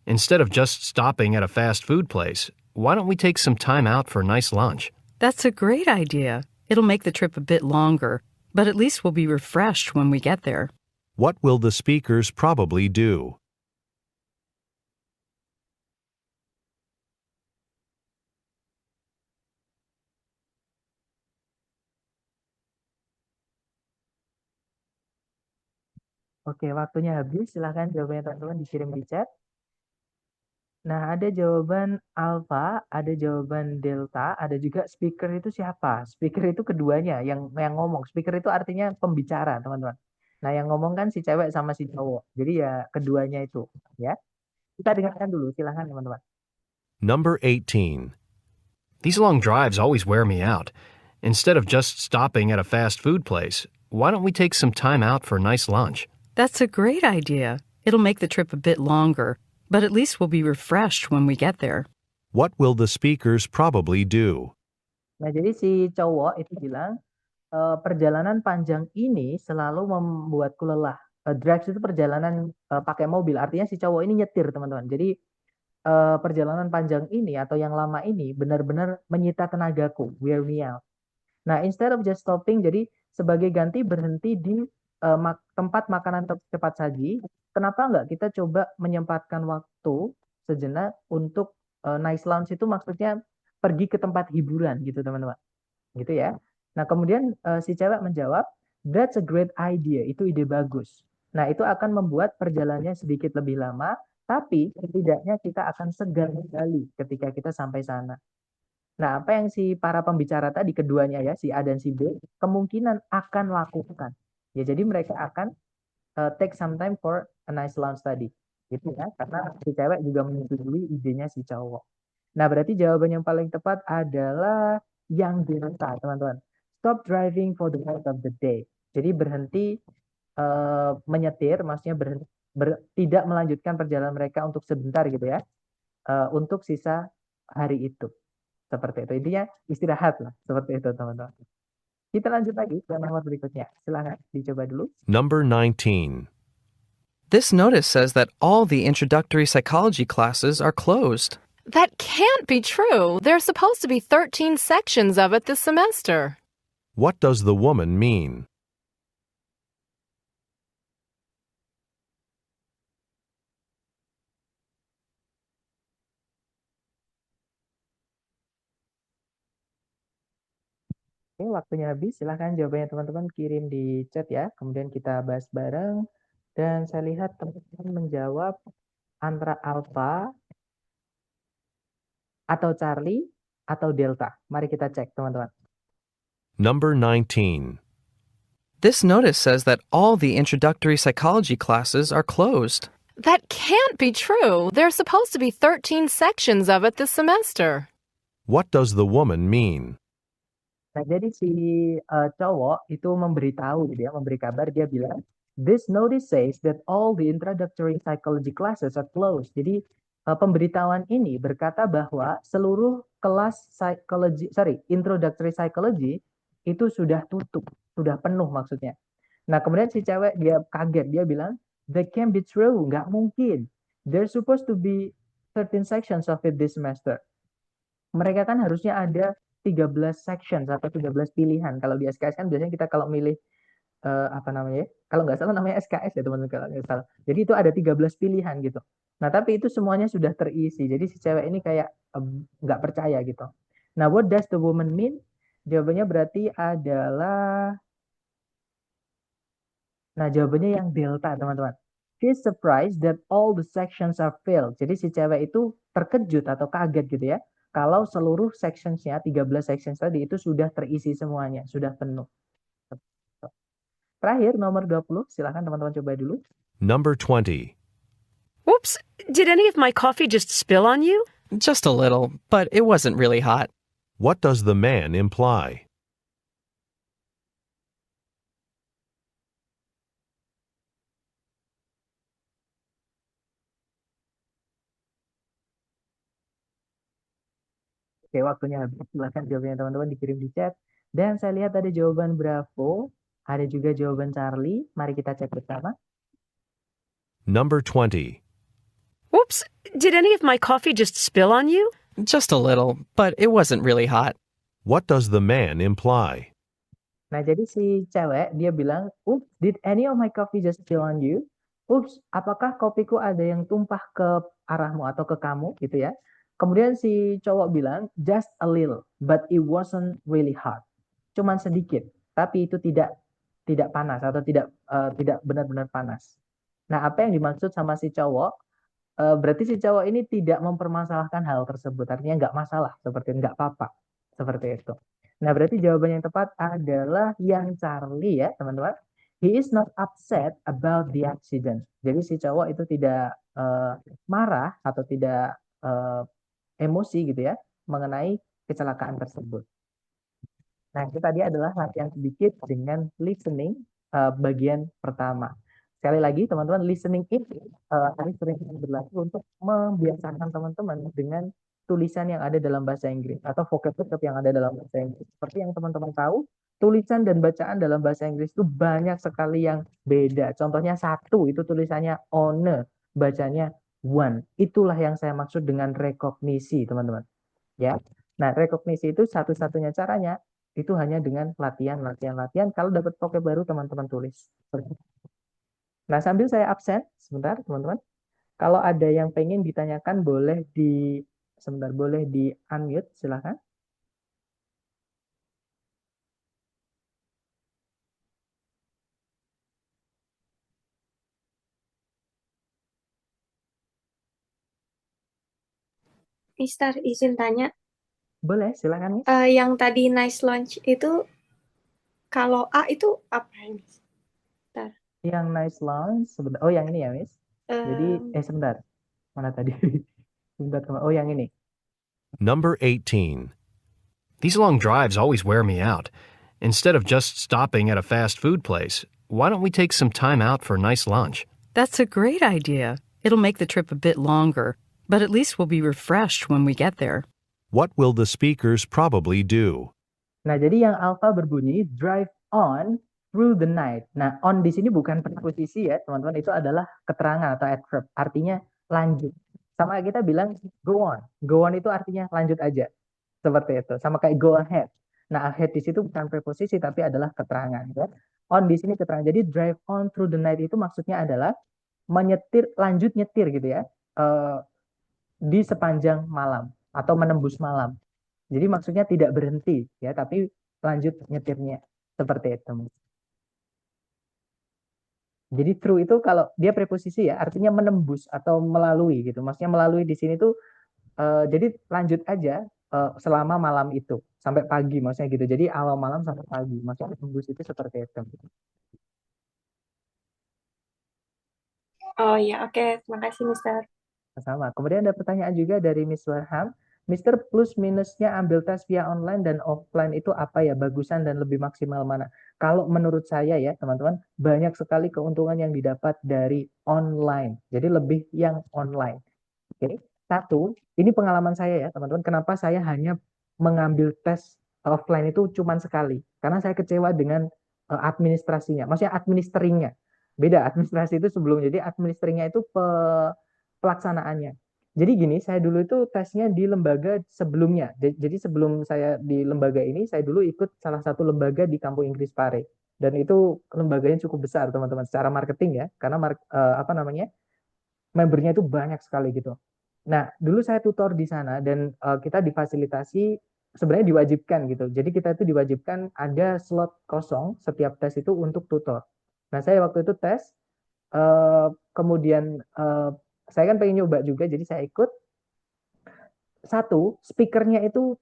Instead of just stopping at a fast food place, why don't we take some time out for a nice lunch? That's a great idea. It'll make the trip a bit longer, but at least we'll be refreshed when we get there. What will the speakers probably do? Oke, waktunya habis. Silahkan jawabannya teman-teman dikirim di chat. Nah, ada jawaban alfa, ada jawaban delta, ada juga speaker itu siapa? Speaker itu keduanya yang ngomong. Speaker itu artinya pembicara, teman-teman. Nah, yang ngomong kan si cewek sama si cowok. Jadi ya keduanya itu, ya. Kita dengarkan dulu, silahkan teman-teman. Number 18. These long drives always wear me out. Instead of just stopping at a fast food place, why don't we take some time out for a nice lunch? That's a great idea. It'll make the trip a bit longer, but at least we'll be refreshed when we get there. What will the speakers probably do? Nah, jadi si cowok itu bilang, perjalanan panjang ini selalu membuatku lelah. Drive itu perjalanan pakai mobil, artinya si cowok ini nyetir, teman-teman. Jadi perjalanan panjang ini atau yang lama ini benar-benar menyita tenagaku, wear me out. Nah, instead of just stopping, jadi sebagai ganti berhenti di tempat makanan cepat saji, kenapa nggak kita coba menyempatkan waktu sejenak untuk nice lounge itu maksudnya pergi ke tempat hiburan gitu teman-teman. Gitu ya. Nah, kemudian si cewek menjawab, that's a great idea, itu ide bagus. Nah, itu akan membuat perjalanannya sedikit lebih lama, tapi setidaknya kita akan segar sekali ketika kita sampai sana. Nah, apa yang si para pembicara tadi keduanya ya, si A dan si B, kemungkinan akan lakukan. Ya, jadi mereka akan take some time for a nice lunch tadi. Gitu ya, karena si cewek juga menyetujui idenya si cowok. Nah, berarti jawaban yang paling tepat adalah yang delta, teman-teman. Stop driving for the rest of the day. Jadi berhenti menyetir, maksudnya tidak melanjutkan perjalanan mereka untuk sebentar gitu ya, untuk sisa hari itu. Seperti itu. Intinya istirahat lah. Seperti itu, teman-teman. Kita lanjut lagi ke nomor berikutnya. Silakan dicoba dulu. Number 19. This notice says that all the introductory psychology classes are closed. That can't be true. There's supposed to be 13 sections of it this semester. What does the woman mean? Oke, waktunya habis. Silahkan jawabannya teman-teman kirim di chat ya. Kemudian kita bahas bareng. Dan saya lihat teman-teman menjawab antara alpha atau Charlie atau delta. Mari kita cek, teman-teman. Number 19. This notice says that all the introductory psychology classes are closed. That can't be true. There's supposed to be 13 sections of it this semester. What does the woman mean? Nah, jadi si cowok itu memberitahu gitu ya, memberi kabar, dia bilang, this notice says that all the introductory psychology classes are closed. Jadi pemberitahuan ini berkata bahwa seluruh kelas introductory psychology itu sudah tutup, sudah penuh maksudnya. Nah, kemudian si cewek dia kaget, dia bilang, that can't be true, nggak mungkin. There's supposed to be 13 sections of it this semester. Mereka kan harusnya ada 13 sections atau 13 pilihan. Kalau di SKS kan biasanya kita kalau milih apa namanya ya? Kalau nggak salah namanya SKS ya teman-teman kalau nggak salah. Jadi itu ada 13 pilihan gitu. Nah, tapi itu semuanya sudah terisi. Jadi si cewek ini kayak nggak percaya gitu. Nah, what does the woman mean? Jawabannya berarti adalah jawabannya yang delta, teman-teman. She's surprised that all the sections are filled. Jadi si cewek itu terkejut atau kaget gitu ya. Kalau seluruh sectionsnya, 13 sections tadi itu sudah terisi semuanya, sudah penuh. Terakhir, nomor 20. Silahkan teman-teman coba dulu. Number 20. Whoops, did any of my coffee just spill on you? Just a little, but it wasn't really hot. What does the man imply? Oke, waktunya habis. Silahkan jawabannya teman-teman dikirim di chat. Dan saya lihat ada jawaban Bravo, ada juga jawaban Charlie. Mari kita cek bersama. Number 20. Whoops, did any of my coffee just spill on you? Just a little, but it wasn't really hot. What does the man imply? Nah, jadi si cewek, dia bilang, oops, did any of my coffee just spill on you? Oops, apakah kopiku ada yang tumpah ke arahmu atau ke kamu, gitu ya. Kemudian si cowok bilang, just a little, but it wasn't really hot. Cuman sedikit, tapi itu tidak panas atau tidak benar-benar panas. Nah, apa yang dimaksud sama si cowok? Berarti si cowok ini tidak mempermasalahkan hal tersebut, artinya nggak masalah, seperti nggak apa-apa, seperti itu. Nah, berarti jawaban yang tepat adalah yang Charlie ya, teman-teman. He is not upset about the accident. Jadi si cowok itu tidak marah atau tidak emosi gitu ya mengenai kecelakaan tersebut. Nah, itu tadi adalah latihan sedikit dengan listening bagian pertama. Sekali lagi, teman-teman, listening ini sering berlaku untuk membiasakan teman-teman dengan tulisan yang ada dalam bahasa Inggris atau vocab yang ada dalam bahasa Inggris. Seperti yang teman-teman tahu, tulisan dan bacaan dalam bahasa Inggris itu banyak sekali yang beda. Contohnya satu, itu tulisannya one, bacanya one. Itulah yang saya maksud dengan rekognisi, teman-teman. Ya. Nah, rekognisi itu satu-satunya caranya itu hanya dengan latihan. Kalau dapat vocab baru, teman-teman tulis. Nah, sambil saya absen sebentar, teman-teman. Kalau ada yang pengen ditanyakan, boleh di unmute, silakan. Mister, izin tanya. Boleh, silakan. Yang tadi nice lunch itu, kalau A itu apa ya, Miss? Yang nice lunch, sebentar. Oh, yang ini ya, Miss? Jadi, sebentar. Mana tadi? Sebentar, teman. Oh, yang ini. Number 18. These long drives always wear me out. Instead of just stopping at a fast food place, why don't we take some time out for a nice lunch? That's a great idea. It'll make the trip a bit longer, but at least we'll be refreshed when we get there. What will the speakers probably do? Nah, jadi yang alpha berbunyi drive on through the night. Nah, on di sini bukan preposisi ya, teman-teman. Itu adalah keterangan atau adverb. Artinya lanjut. Sama kita bilang go on. Go on itu artinya lanjut aja. Seperti itu. Sama kayak go ahead. Nah, ahead di situ bukan preposisi tapi adalah keterangan. Ya. On di sini keterangan. Jadi drive on through the night itu maksudnya adalah menyetir, lanjut nyetir gitu ya. Di sepanjang malam atau menembus malam. Jadi maksudnya tidak berhenti ya, tapi lanjut nyetirnya. Seperti itu. Jadi through itu kalau dia preposisi ya, artinya menembus atau melalui gitu. Maksudnya melalui di sini tuh jadi lanjut aja selama malam itu sampai pagi maksudnya gitu. Jadi awal malam sampai pagi. Maksudnya menembus itu seperti itu. Oh ya, oke. Terima kasih, Mister. Sama. Kemudian ada pertanyaan juga dari Miss Warham. Mister, plus minusnya ambil tes via online dan offline itu apa ya? Bagusan dan lebih maksimal mana? Kalau menurut saya ya teman-teman, banyak sekali keuntungan yang didapat dari online. Jadi lebih yang online. Oke. Satu, ini pengalaman saya ya teman-teman, kenapa saya hanya mengambil tes offline itu cuma sekali. Karena saya kecewa dengan administrasinya, maksudnya administeringnya. Beda, administrasi itu sebelum, jadi administeringnya itu pelaksanaannya. Jadi gini, saya dulu itu tesnya di lembaga sebelumnya. Jadi sebelum saya di lembaga ini, saya dulu ikut salah satu lembaga di Kampung Inggris Pare. Dan itu lembaganya cukup besar teman-teman, secara marketing ya, karena apa namanya, membernya itu banyak sekali gitu. Nah, dulu saya tutor di sana dan kita difasilitasi, sebenarnya diwajibkan gitu. Jadi kita itu diwajibkan ada slot kosong setiap tes itu untuk tutor. Nah, saya waktu itu tes, kemudian saya kan pengen nyoba juga, jadi saya ikut. Satu, speakernya itu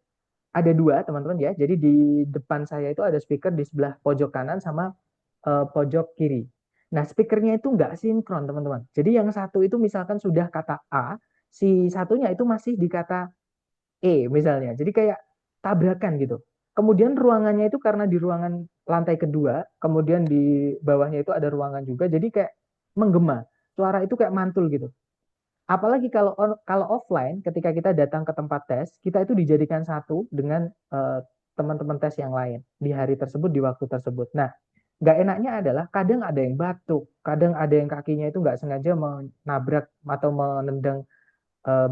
ada dua teman-teman ya. Jadi di depan saya itu ada speaker di sebelah pojok kanan sama pojok kiri. Nah, speakernya itu nggak sinkron teman-teman. Jadi yang satu itu misalkan sudah kata A, si satunya itu masih di kata E misalnya. Jadi kayak tabrakan gitu. Kemudian ruangannya itu karena di ruangan lantai kedua, kemudian di bawahnya itu ada ruangan juga, jadi kayak menggema. Suara itu kayak mantul gitu. Apalagi kalau offline, ketika kita datang ke tempat tes, kita itu dijadikan satu dengan teman-teman tes yang lain di hari tersebut, di waktu tersebut. Nah, nggak enaknya adalah kadang ada yang batuk, kadang ada yang kakinya itu nggak sengaja menabrak atau menendang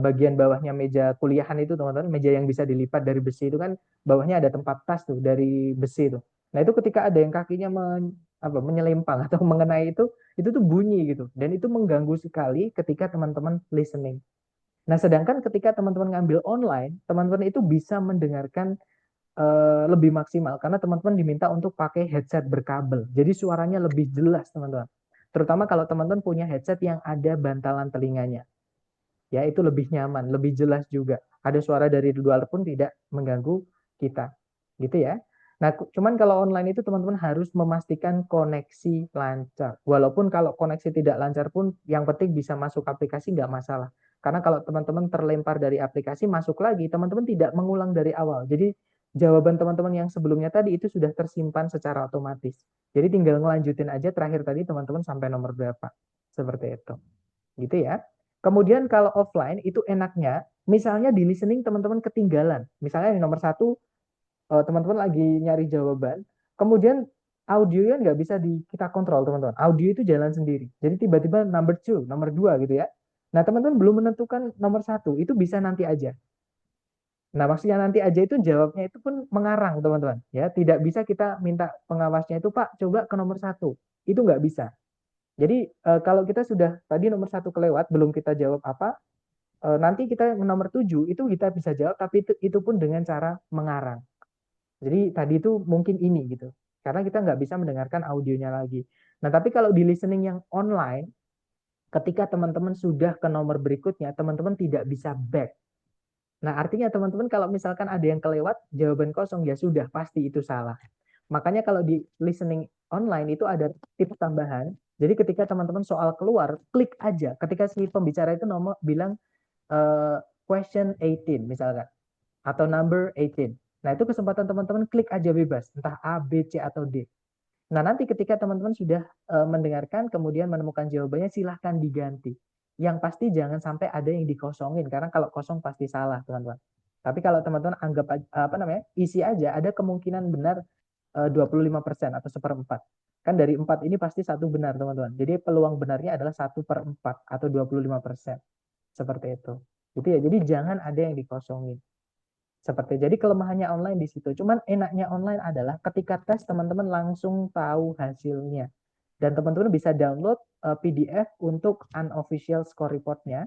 bagian bawahnya meja kuliahan itu teman-teman, meja yang bisa dilipat dari besi itu kan bawahnya ada tempat tas tuh dari besi itu. Nah itu ketika ada yang kakinya menyelempang atau mengenai itu tuh bunyi gitu, dan itu mengganggu sekali ketika teman-teman listening. Nah sedangkan ketika teman-teman ngambil online, teman-teman itu bisa mendengarkan lebih maksimal karena teman-teman diminta untuk pakai headset berkabel, jadi suaranya lebih jelas teman-teman. Terutama kalau teman-teman punya headset yang ada bantalan telinganya. Ya itu lebih nyaman, lebih jelas juga. Ada suara dari luar pun tidak mengganggu kita, gitu ya. Nah, cuman kalau online itu teman-teman harus memastikan koneksi lancar. Walaupun kalau koneksi tidak lancar pun, yang penting bisa masuk aplikasi nggak masalah. Karena kalau teman-teman terlempar dari aplikasi, masuk lagi, teman-teman tidak mengulang dari awal. Jadi jawaban teman-teman yang sebelumnya tadi itu sudah tersimpan secara otomatis. Jadi tinggal ngelanjutin aja terakhir tadi teman-teman sampai nomor berapa. Seperti itu. Gitu ya. Kemudian kalau offline itu enaknya, misalnya di listening teman-teman ketinggalan. Misalnya di nomor satu, teman-teman lagi nyari jawaban, kemudian audionya nggak bisa kita kontrol teman-teman. Audio itu jalan sendiri. Jadi tiba-tiba number 2, nomor 2 gitu ya. Nah teman-teman belum menentukan nomor satu, itu bisa nanti aja. Nah maksudnya nanti aja itu jawabnya itu pun mengarang teman-teman. Ya tidak bisa kita minta pengawasnya itu Pak coba ke nomor satu, itu nggak bisa. Jadi kalau kita sudah tadi nomor satu kelewat, belum kita jawab apa, nanti kita nomor 7 itu kita bisa jawab, tapi itu pun dengan cara mengarang. Jadi tadi itu mungkin ini gitu, karena kita nggak bisa mendengarkan audionya lagi. Nah tapi kalau di listening yang online, ketika teman-teman sudah ke nomor berikutnya, teman-teman tidak bisa back. Nah artinya teman-teman kalau misalkan ada yang kelewat, jawaban kosong ya sudah pasti itu salah. Makanya kalau di listening online itu ada tips tambahan. Jadi ketika teman-teman soal keluar, klik aja. Ketika si pembicara itu bilang question 18 misalkan, atau number 18. Nah itu kesempatan teman-teman klik aja bebas, entah A, B, C, atau D. Nah nanti ketika teman-teman sudah mendengarkan, kemudian menemukan jawabannya, silahkan diganti. Yang pasti jangan sampai ada yang dikosongin, karena kalau kosong pasti salah teman-teman. Tapi kalau teman-teman anggap isi aja, ada kemungkinan benar 25% atau 1/4. Kan dari 4 ini pasti satu benar teman-teman. Jadi peluang benarnya adalah 1/4 atau 25%. Seperti itu. Gitu ya. Jadi jangan ada yang dikosongin. Jadi kelemahannya online di situ. Cuman enaknya online adalah ketika tes teman-teman langsung tahu hasilnya. Dan teman-teman bisa download PDF untuk unofficial score report-nya.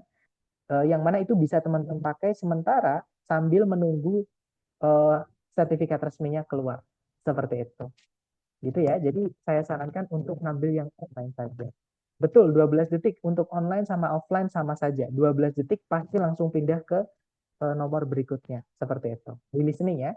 Yang mana itu bisa teman-teman pakai sementara sambil menunggu sertifikat resminya keluar. Seperti itu. Gitu ya. Jadi saya sarankan untuk ngambil yang online saja. Betul, 12 detik untuk online sama offline sama saja. 12 detik pasti langsung pindah ke nomor berikutnya. Seperti itu. Di listening ya.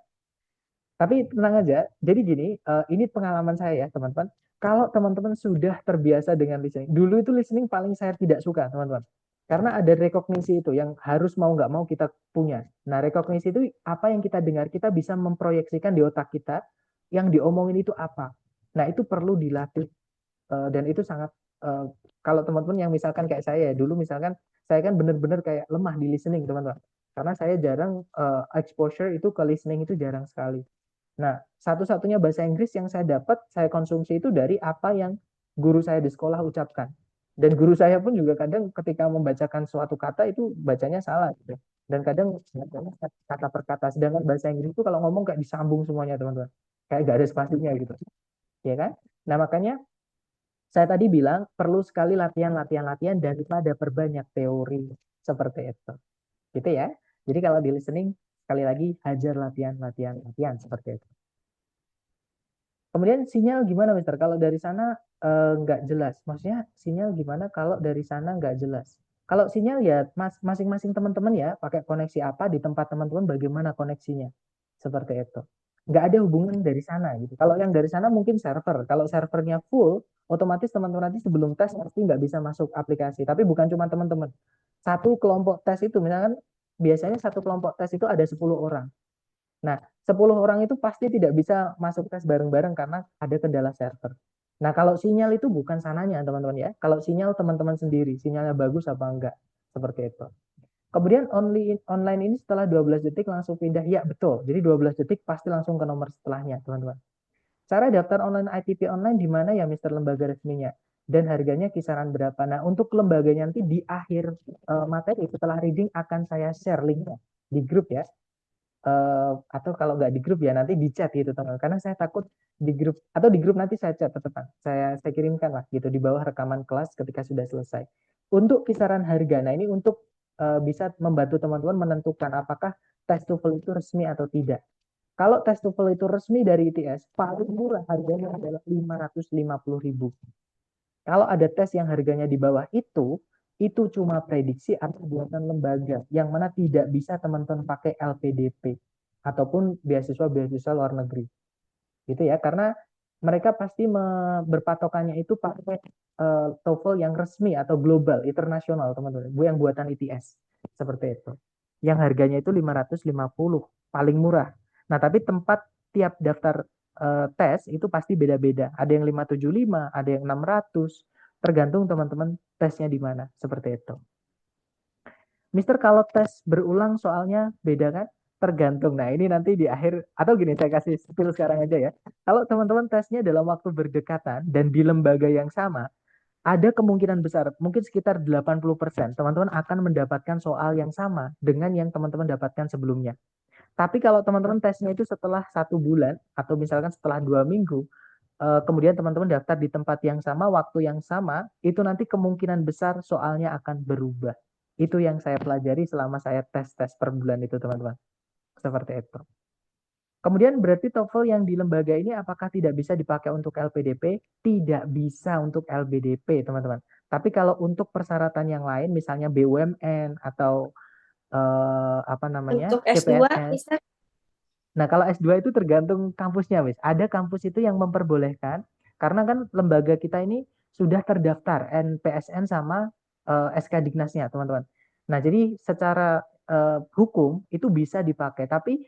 Tapi tenang aja. Jadi gini, ini pengalaman saya ya teman-teman. Kalau teman-teman sudah terbiasa dengan listening. Dulu itu listening paling saya tidak suka teman-teman. Karena ada rekognisi itu yang harus mau nggak mau kita punya. Nah rekognisi itu apa yang kita dengar, kita bisa memproyeksikan di otak kita yang diomongin itu apa. Nah itu perlu dilatih dan itu sangat eh, kalau teman-teman yang misalkan kayak saya ya, dulu misalkan saya kan bener-bener kayak lemah di listening teman-teman. Karena saya jarang exposure itu ke listening itu jarang sekali. Nah, satu-satunya bahasa Inggris yang saya dapat, saya konsumsi itu dari apa yang guru saya di sekolah ucapkan. Dan guru saya pun juga kadang ketika membacakan suatu kata itu bacanya salah gitu. Dan kadang bacanya kata per kata. Sedangkan bahasa Inggris itu kalau ngomong kayak disambung semuanya teman-teman. Kayak gak ada spasinya gitu. Ya kan? Nah, makanya saya tadi bilang perlu sekali latihan daripada perbanyak teori seperti itu. Gitu ya. Jadi kalau di listening sekali lagi hajar latihan seperti itu. Kemudian sinyal gimana, Mister? Kalau dari sana nggak jelas. Maksudnya sinyal gimana kalau dari sana nggak jelas? Kalau sinyal ya masing-masing teman-teman ya pakai koneksi apa di tempat teman-teman bagaimana koneksinya. Seperti itu. Nggak ada hubungan dari sana gitu. Kalau yang dari sana mungkin server. Kalau servernya full, otomatis teman-teman nanti sebelum tes pasti nggak bisa masuk aplikasi. Tapi bukan cuma teman-teman. Satu kelompok tes itu, misalkan biasanya satu kelompok tes itu ada 10 orang. Nah, 10 orang itu pasti tidak bisa masuk tes bareng-bareng karena ada kendala server. Nah, kalau sinyal itu bukan sananya, teman-teman ya. Kalau sinyal teman-teman sendiri, sinyalnya bagus apa enggak. Seperti itu. Kemudian online ini setelah 12 detik langsung pindah. Ya, betul. Jadi 12 detik pasti langsung ke nomor setelahnya, teman-teman. Cara daftar online ITP online di mana ya, Mister, lembaga resminya? Dan harganya kisaran berapa? Nah, untuk lembaganya nanti di akhir materi setelah reading akan saya share linknya di grup ya. Atau kalau nggak di grup ya nanti di chat gitu teman, karena saya takut di grup atau di grup nanti saya chat teman, saya kirimkan lah gitu di bawah rekaman kelas ketika sudah selesai. Untuk kisaran harga, nah ini untuk bisa membantu teman-teman menentukan apakah tes TOEFL itu resmi atau tidak. Kalau tes TOEFL itu resmi dari ITS, paling murah harganya adalah 550.000. Kalau ada tes yang harganya di bawah itu cuma prediksi atau buatan lembaga yang mana tidak bisa teman-teman pakai LPDP ataupun beasiswa-beasiswa luar negeri. Gitu ya, karena mereka pasti berpatokannya itu pakai TOEFL yang resmi atau global, internasional, teman-teman. Yang buatan ITS. Seperti itu. Yang harganya itu 550, paling murah. Nah, tapi tempat tiap daftar tes itu pasti beda-beda. Ada yang 575, ada yang 600, tergantung teman-teman tesnya di mana, seperti itu. Mister, kalau tes berulang soalnya beda kan? Tergantung. Nah, ini nanti di akhir, atau gini, saya kasih spill sekarang aja ya. Kalau teman-teman tesnya dalam waktu berdekatan dan di lembaga yang sama, ada kemungkinan besar, mungkin sekitar 80%, teman-teman akan mendapatkan soal yang sama dengan yang teman-teman dapatkan sebelumnya. Tapi kalau teman-teman tesnya itu setelah 1 bulan, atau misalkan setelah 2 minggu, kemudian teman-teman daftar di tempat yang sama, waktu yang sama, itu nanti kemungkinan besar soalnya akan berubah. Itu yang saya pelajari selama saya tes-tes per bulan itu, teman-teman. Seperti itu. Kemudian berarti TOEFL yang di lembaga ini apakah tidak bisa dipakai untuk LPDP? Tidak bisa untuk LPDP, teman-teman. Tapi kalau untuk persyaratan yang lain, misalnya BUMN atau apa namanya, Untuk S2 CPNS. bisa. Nah, kalau S2 itu tergantung kampusnya, wis. Ada kampus itu yang memperbolehkan, karena kan lembaga kita ini sudah terdaftar NPSN sama SK Dignasnya, teman-teman. Nah, jadi secara hukum itu bisa dipakai, tapi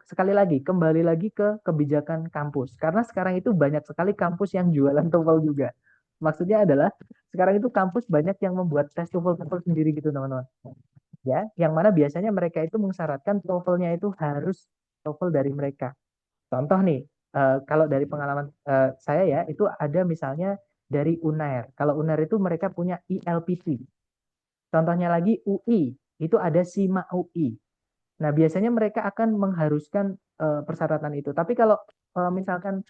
sekali lagi kembali lagi ke kebijakan kampus, karena sekarang itu banyak sekali kampus yang jualan TOEFL juga. Maksudnya adalah sekarang itu kampus banyak yang membuat tes TOEFL sendiri gitu, teman-teman. Ya, yang mana biasanya mereka itu mensyaratkan TOEFL-nya itu harus TOEFL dari mereka. Contoh nih, kalau dari pengalaman saya ya, itu ada misalnya dari UNAIR. Kalau UNAIR itu mereka punya ILPT. Contohnya lagi UI, itu ada SIMA UI. Nah, biasanya mereka akan mengharuskan persyaratan itu. Tapi kalau misalkan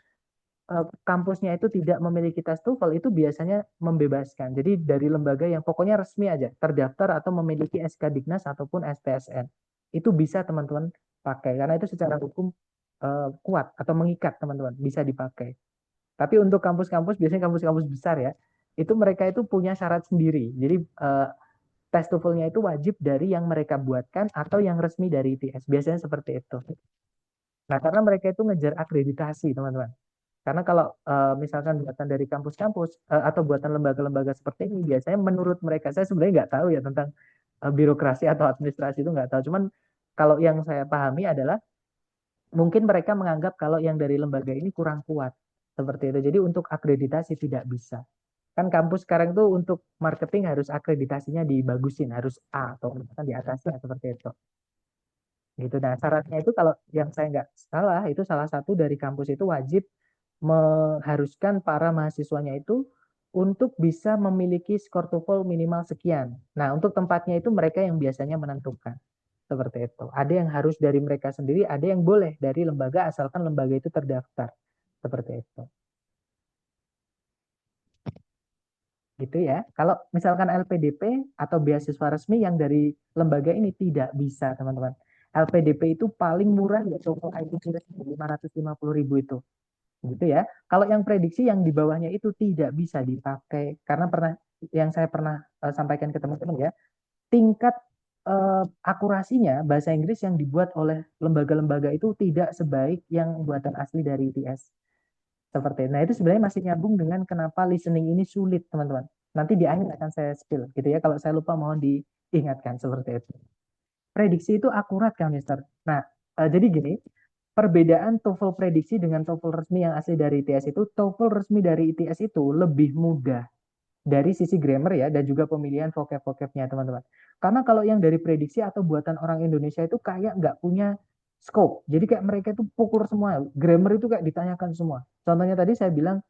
kampusnya itu tidak memiliki tes TOEFL, itu biasanya membebaskan. Jadi dari lembaga yang pokoknya resmi aja, terdaftar atau memiliki SK Dignas ataupun SPSN. Itu bisa teman-teman pakai, karena itu secara hukum kuat atau mengikat, teman-teman, bisa dipakai. Tapi untuk kampus-kampus, biasanya kampus-kampus besar ya, itu mereka itu punya syarat sendiri. Jadi tes TOEFL-nya itu wajib dari yang mereka buatkan atau yang resmi dari ITS. Biasanya seperti itu. Nah, karena mereka itu ngejar akreditasi, teman-teman. Karena kalau misalkan buatan dari kampus-kampus atau buatan lembaga-lembaga seperti ini, biasanya menurut mereka, saya sebenarnya nggak tahu ya tentang birokrasi atau administrasi, itu nggak tahu. Cuman kalau yang saya pahami adalah mungkin mereka menganggap kalau yang dari lembaga ini kurang kuat. Seperti itu. Jadi untuk akreditasi tidak bisa. Kan kampus sekarang tuh untuk marketing harus akreditasinya dibagusin, harus A atau misalkan di atasnya seperti itu. Gitu. Nah, syaratnya itu kalau yang saya nggak salah, itu salah satu dari kampus itu wajib mengharuskan para mahasiswanya itu untuk bisa memiliki skor TOEFL minimal sekian. Nah, untuk tempatnya itu mereka yang biasanya menentukan. Seperti itu. Ada yang harus dari mereka sendiri, ada yang boleh dari lembaga asalkan lembaga itu terdaftar. Seperti itu. Gitu ya. Kalau misalkan LPDP atau beasiswa resmi yang dari lembaga ini tidak bisa, teman-teman. LPDP itu paling murah ya TOEFL IELTS 550.000 itu. Gitu ya. Kalau yang prediksi yang di bawahnya itu tidak bisa dipakai karena yang saya pernah sampaikan ke teman-teman ya, tingkat akurasinya bahasa Inggris yang dibuat oleh lembaga-lembaga itu tidak sebaik yang buatan asli dari ITS. Seperti itu. Nah, itu sebenarnya masih nyambung dengan kenapa listening ini sulit, teman-teman. Nanti di akhir akan saya spill gitu ya. Kalau saya lupa mohon diingatkan seperti itu. Prediksi itu akurat kan, Mister? Nah, jadi gini, perbedaan TOEFL prediksi dengan TOEFL resmi yang asli dari ITS itu, TOEFL resmi dari ITS itu lebih mudah dari sisi grammar ya, dan juga pemilihan vocab-vocabnya teman-teman. Karena kalau yang dari prediksi atau buatan orang Indonesia itu kayak nggak punya scope. Jadi kayak mereka itu pukul semua, grammar itu kayak ditanyakan semua. Contohnya tadi saya bilang,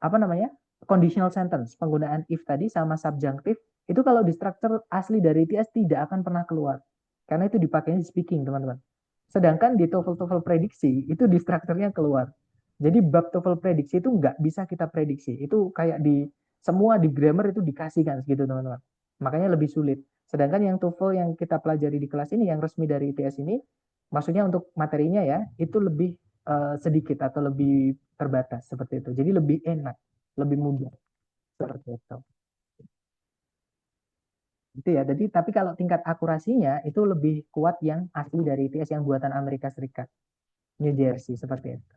apa namanya, conditional sentence, penggunaan if tadi sama subjunctive, itu kalau di structure asli dari ITS tidak akan pernah keluar. Karena itu dipakainya di speaking, teman-teman. Sedangkan di TOEFL prediksi, itu di strukturnya keluar. Jadi bab TOEFL prediksi itu nggak bisa kita prediksi. Itu kayak semua di grammar itu dikasihkan segitu, teman-teman. Makanya lebih sulit. Sedangkan yang TOEFL yang kita pelajari di kelas ini, yang resmi dari ITS ini, maksudnya untuk materinya ya, itu lebih sedikit atau lebih terbatas seperti itu. Jadi lebih enak, lebih mudah seperti itu. Itu ya. Jadi tapi kalau tingkat akurasinya itu lebih kuat yang asli dari ITS yang buatan Amerika Serikat, New Jersey seperti itu.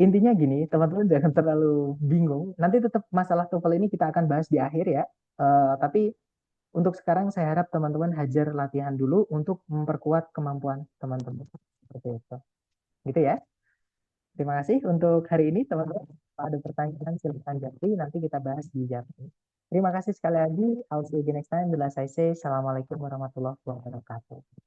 Intinya gini, teman-teman jangan terlalu bingung. Nanti tetap masalah TOEFL ini kita akan bahas di akhir ya. Tapi untuk sekarang saya harap teman-teman hajar latihan dulu untuk memperkuat kemampuan teman-teman. Seperti itu. Gitu ya. Terima kasih untuk hari ini teman-teman. Kalau ada pertanyaan silakan japri, nanti kita bahas di japri. Terima kasih sekali lagi. I'll see you again next time. Bila saya say, Assalamualaikum warahmatullahi wabarakatuh.